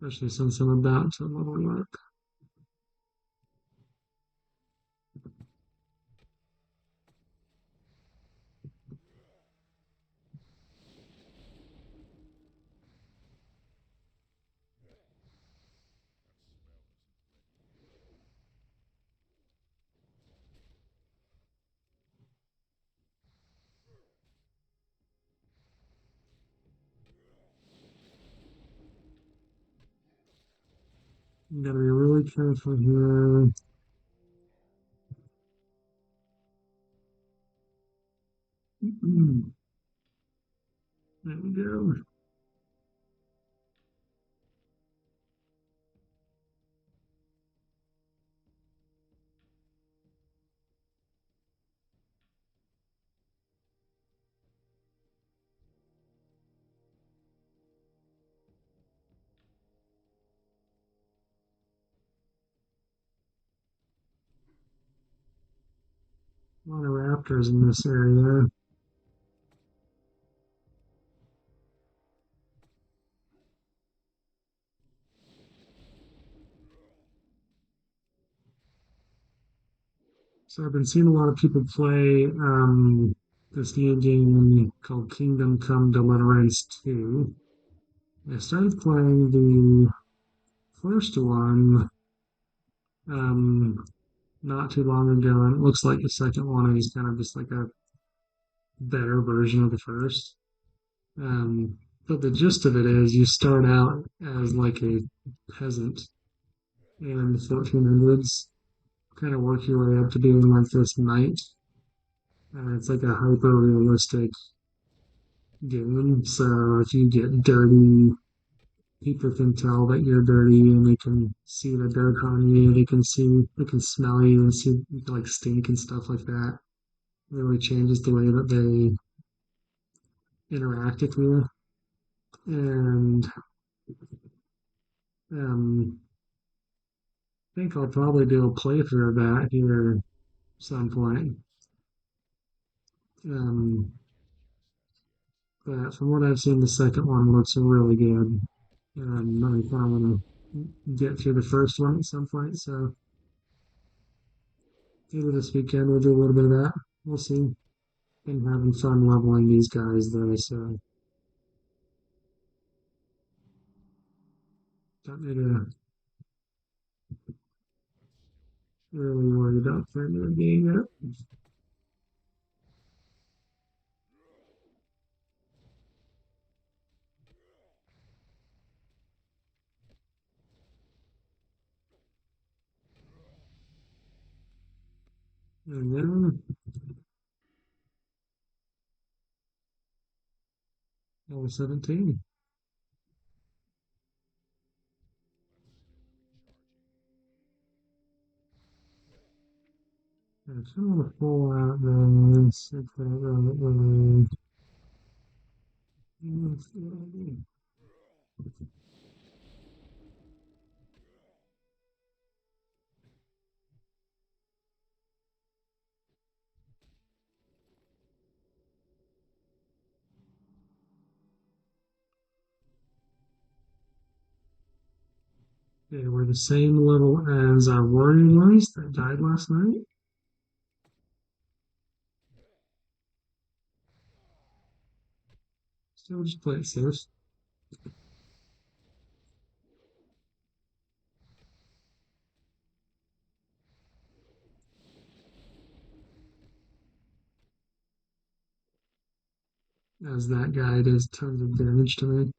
Especially since I'm about to level up. You gotta be really careful here. There we go. A lot of raptors in this area. So I've been seeing a lot of people play this new game called Kingdom Come Deliverance 2. I started playing the first one um, not too long ago, and it looks like the second one is kind of just like a better version of the first. Um, but the gist of it is you start out as like a peasant in the 1400s, kind of work your way up to being like this knight. And it's like a hyper realistic game. So if you get dirty, people can tell that you're dirty and they can see the dirt on you. They can smell you and see like stink and stuff like that. It really changes the way that they interact with you. And um, I think I'll probably do a playthrough of that here some point. Um, but from what I've seen, the second one looks really good. And I kind of want to get through the first one at some point. So maybe this weekend we'll do a little bit of that. We'll see. Been having fun leveling these guys though, so don't need to really worry about finding a game yet. And then level 17. I kind of want to pull out this. Okay, we're the same level as our warrior was that died last night. So we'll just play it safe. As that guy does tons of damage to me.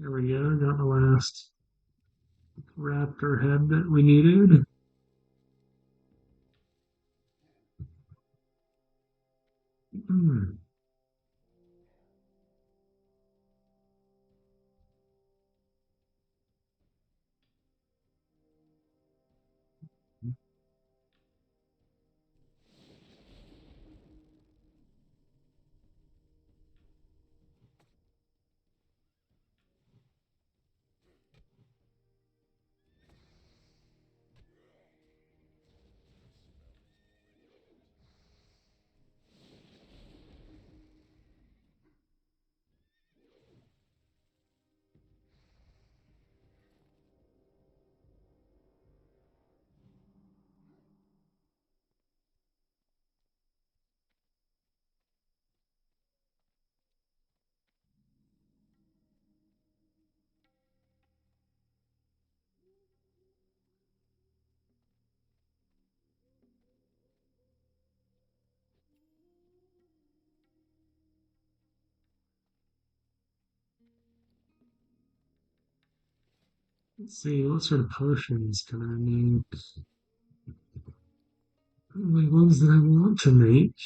There we go. Got the last raptor head that we needed. Let's see, what sort of potions can I make? The ones that I want to make.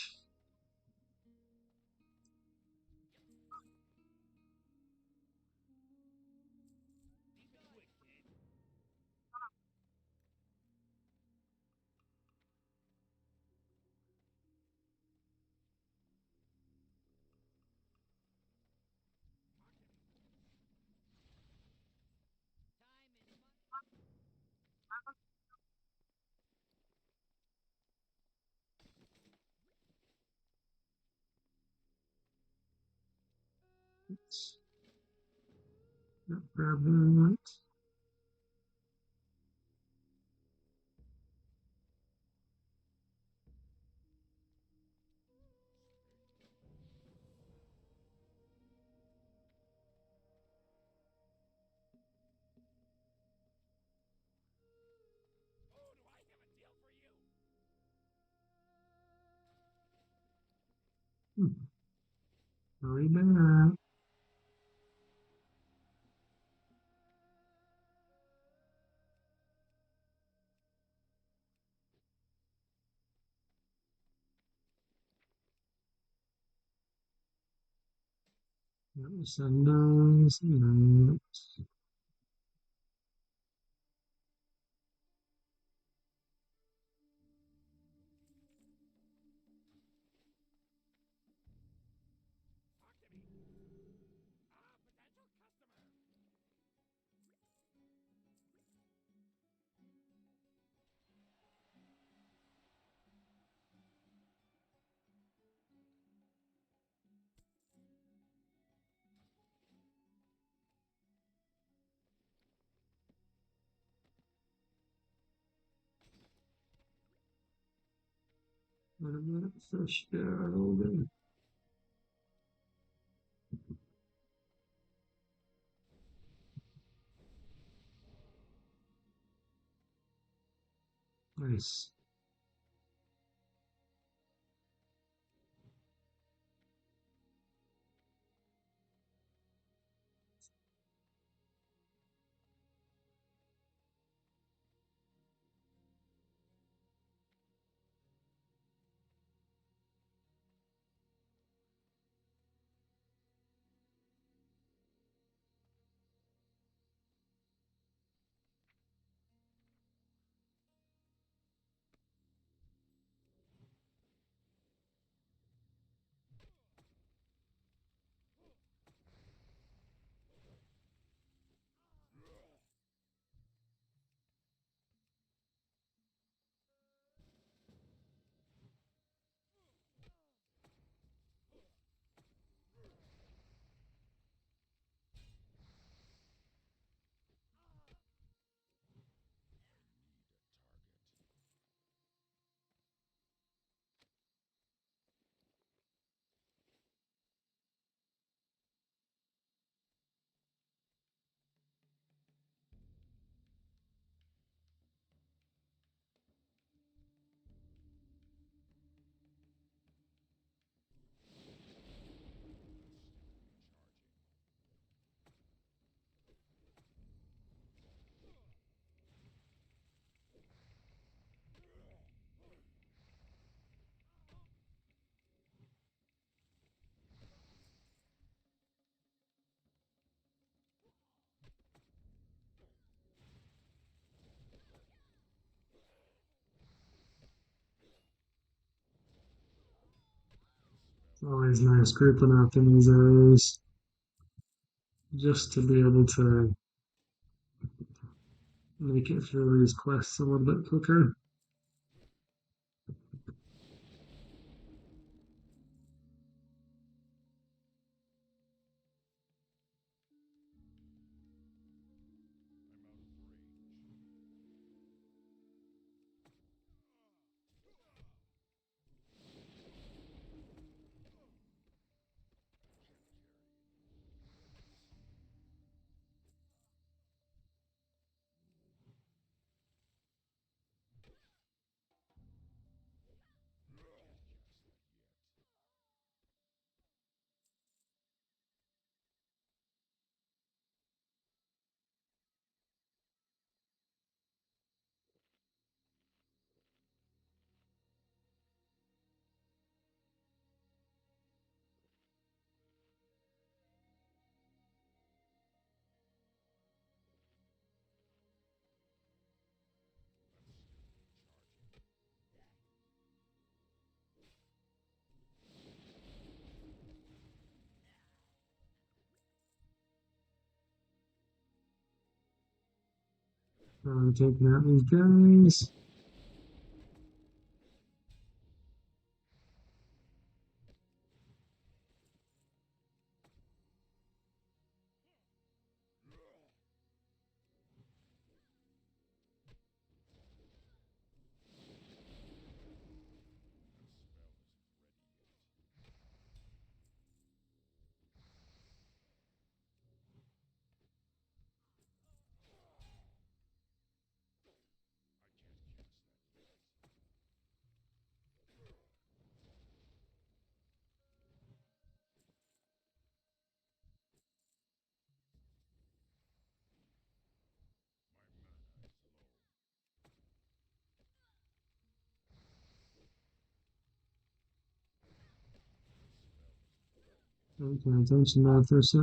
Grab that. Hurry back. Send those. Wait a minute, fish down. Nice. It's always nice grouping up in these areas just to be able to make it through these quests a little bit quicker. I'm taking out these guys. I'm paying attention now for a sec.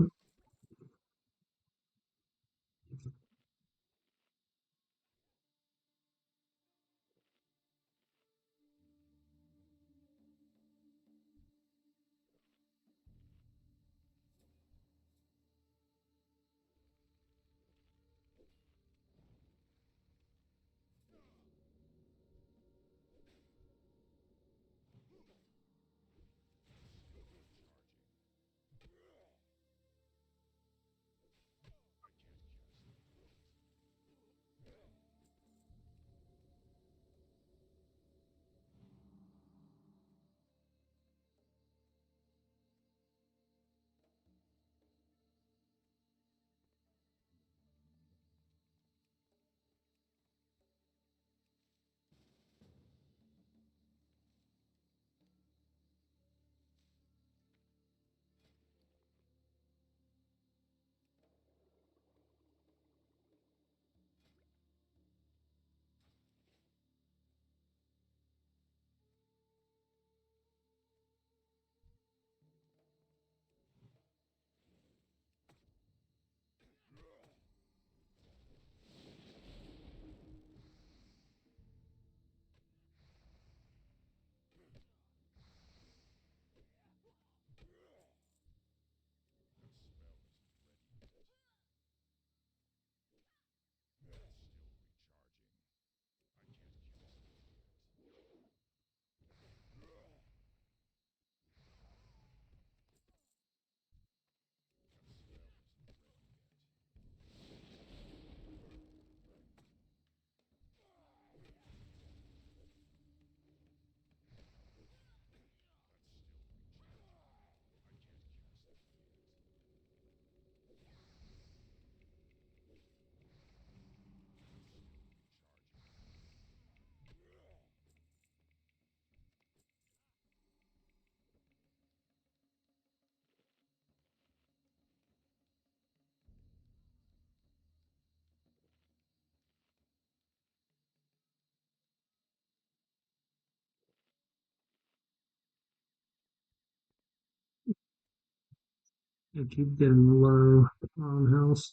I keep getting low on health,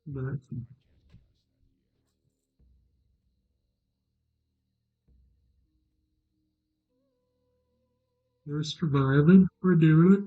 but we're surviving. We're doing it.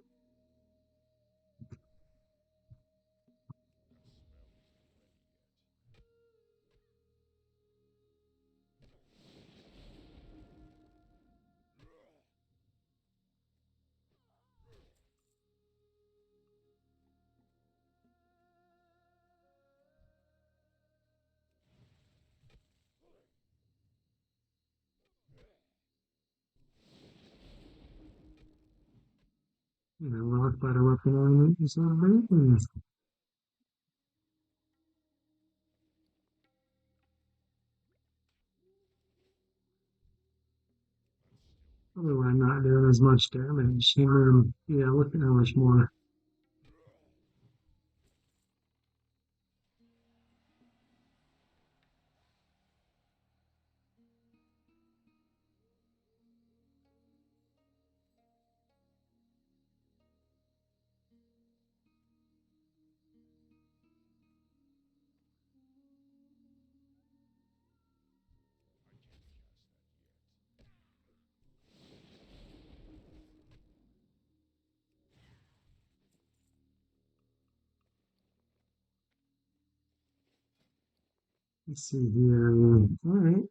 Rock bottom weapon ornament is not amazing. Although I'm not doing as much damage. Yeah, look at how much more. Let's see here. All right,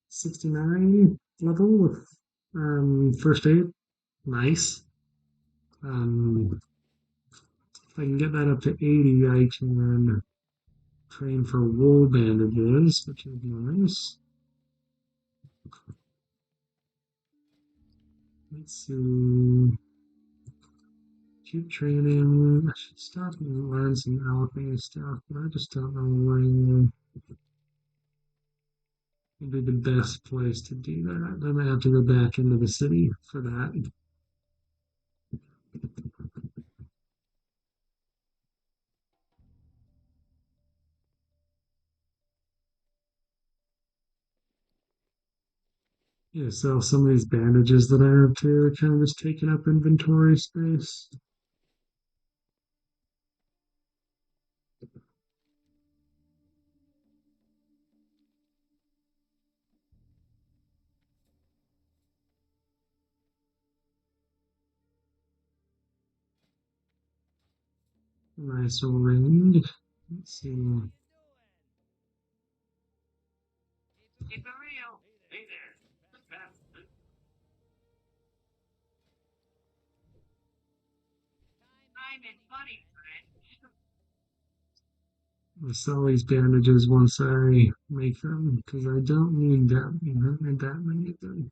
69 level with first aid. Nice. Um, if I can get that up to 80, I can train for wool bandages, which is nice. Let's see. Keep training. I should stop and learn some alchemy stuff, but I just don't know where would be the best place to do that. I might have to go back into the city for that. Yeah, sell some of these bandages that I have too. Are kind of just taking up inventory space. Nice ring. Let's see. I'll sell these bandages once I make them because I don't need that. You don't need that many of them.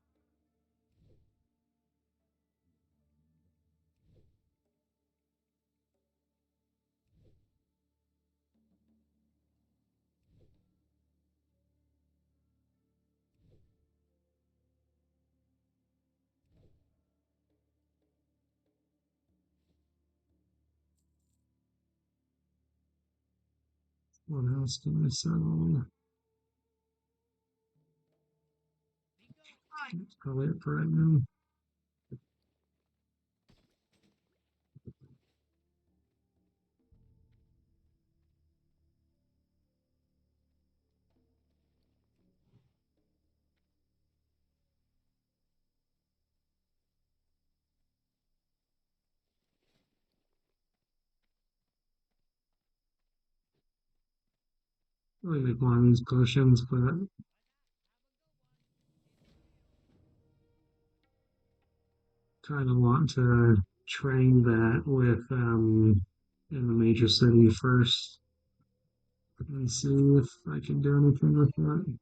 What else can I sell? That's probably it for right now. Really make one of these potions, but kind of want to train that with in the major city first and see if I can do anything with that.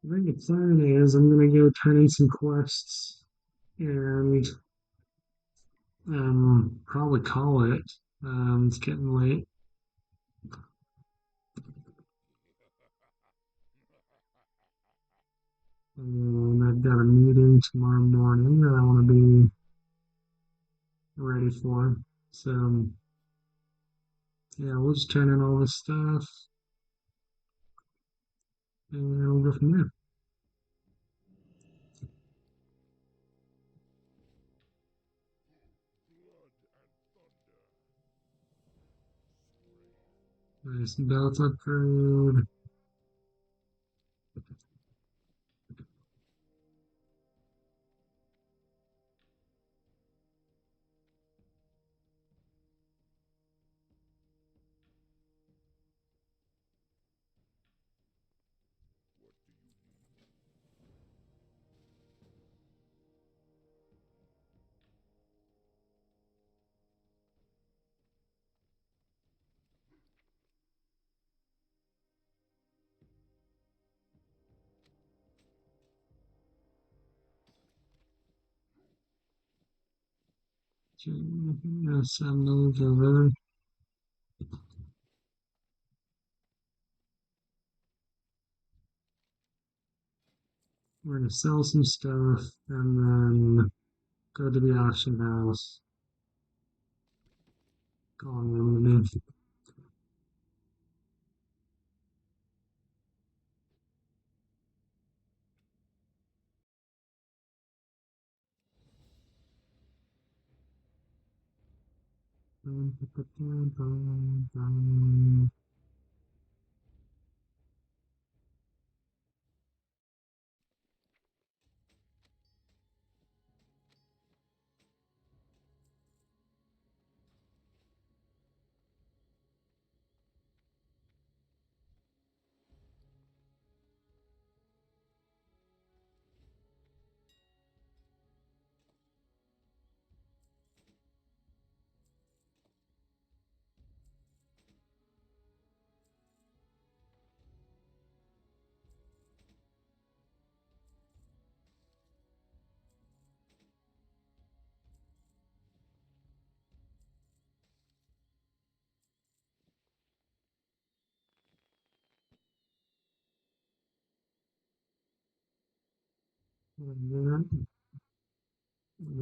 I think the plan is I'm gonna go turn in some quests and probably call it. It's getting late. And I've got a meeting tomorrow morning that I want to be ready for. So yeah, we'll just turn in all this stuff and we'll go from there. Nice belt upgrade. Yes, I'm over. We're gonna sell some stuff and then go to the auction house. Calling them.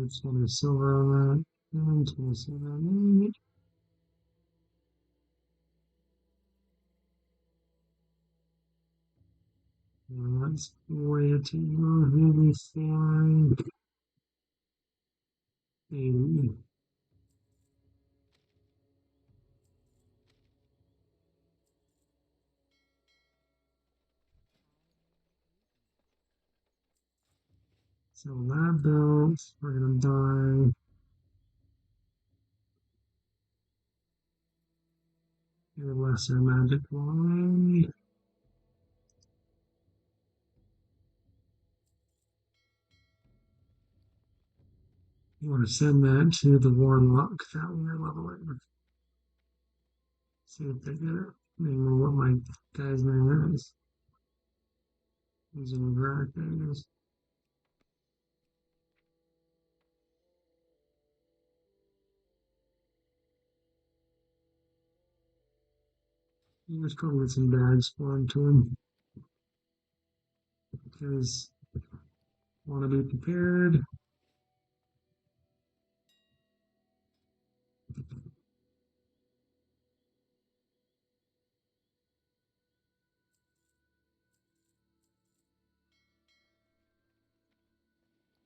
It's 20 silver on that. And 20 silver on that. That's way too heavy for a so that belt. We're gonna buy a lesser magic wand. You want to send that to the warlock that we're leveling. See if they get it. I don't know what my guy's name is. He's in the Let's go with some bags for him to him because want to be prepared.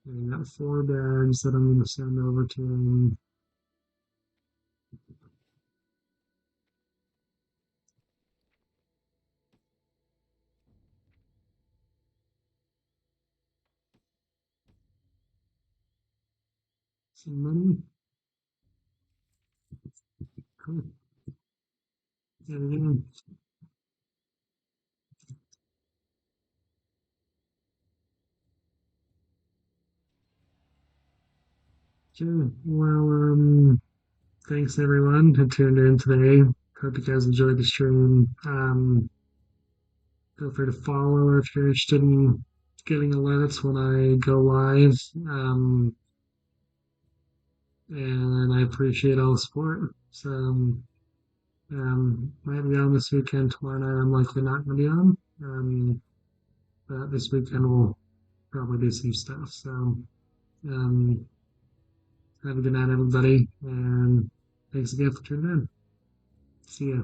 And I got 4 bags that I'm going to send over to him. Some money. Cool. There we go. Okay. Well, thanks everyone who tuned in today. Hope you guys enjoyed the stream. Feel free to follow if you're interested in getting alerts when I go live. And I appreciate all the support. So, might be on this weekend. Tomorrow night, I'm likely not going to be on. But this weekend, we'll probably do some stuff. So, um, have a good night, everybody. And thanks again for tuning in. See ya.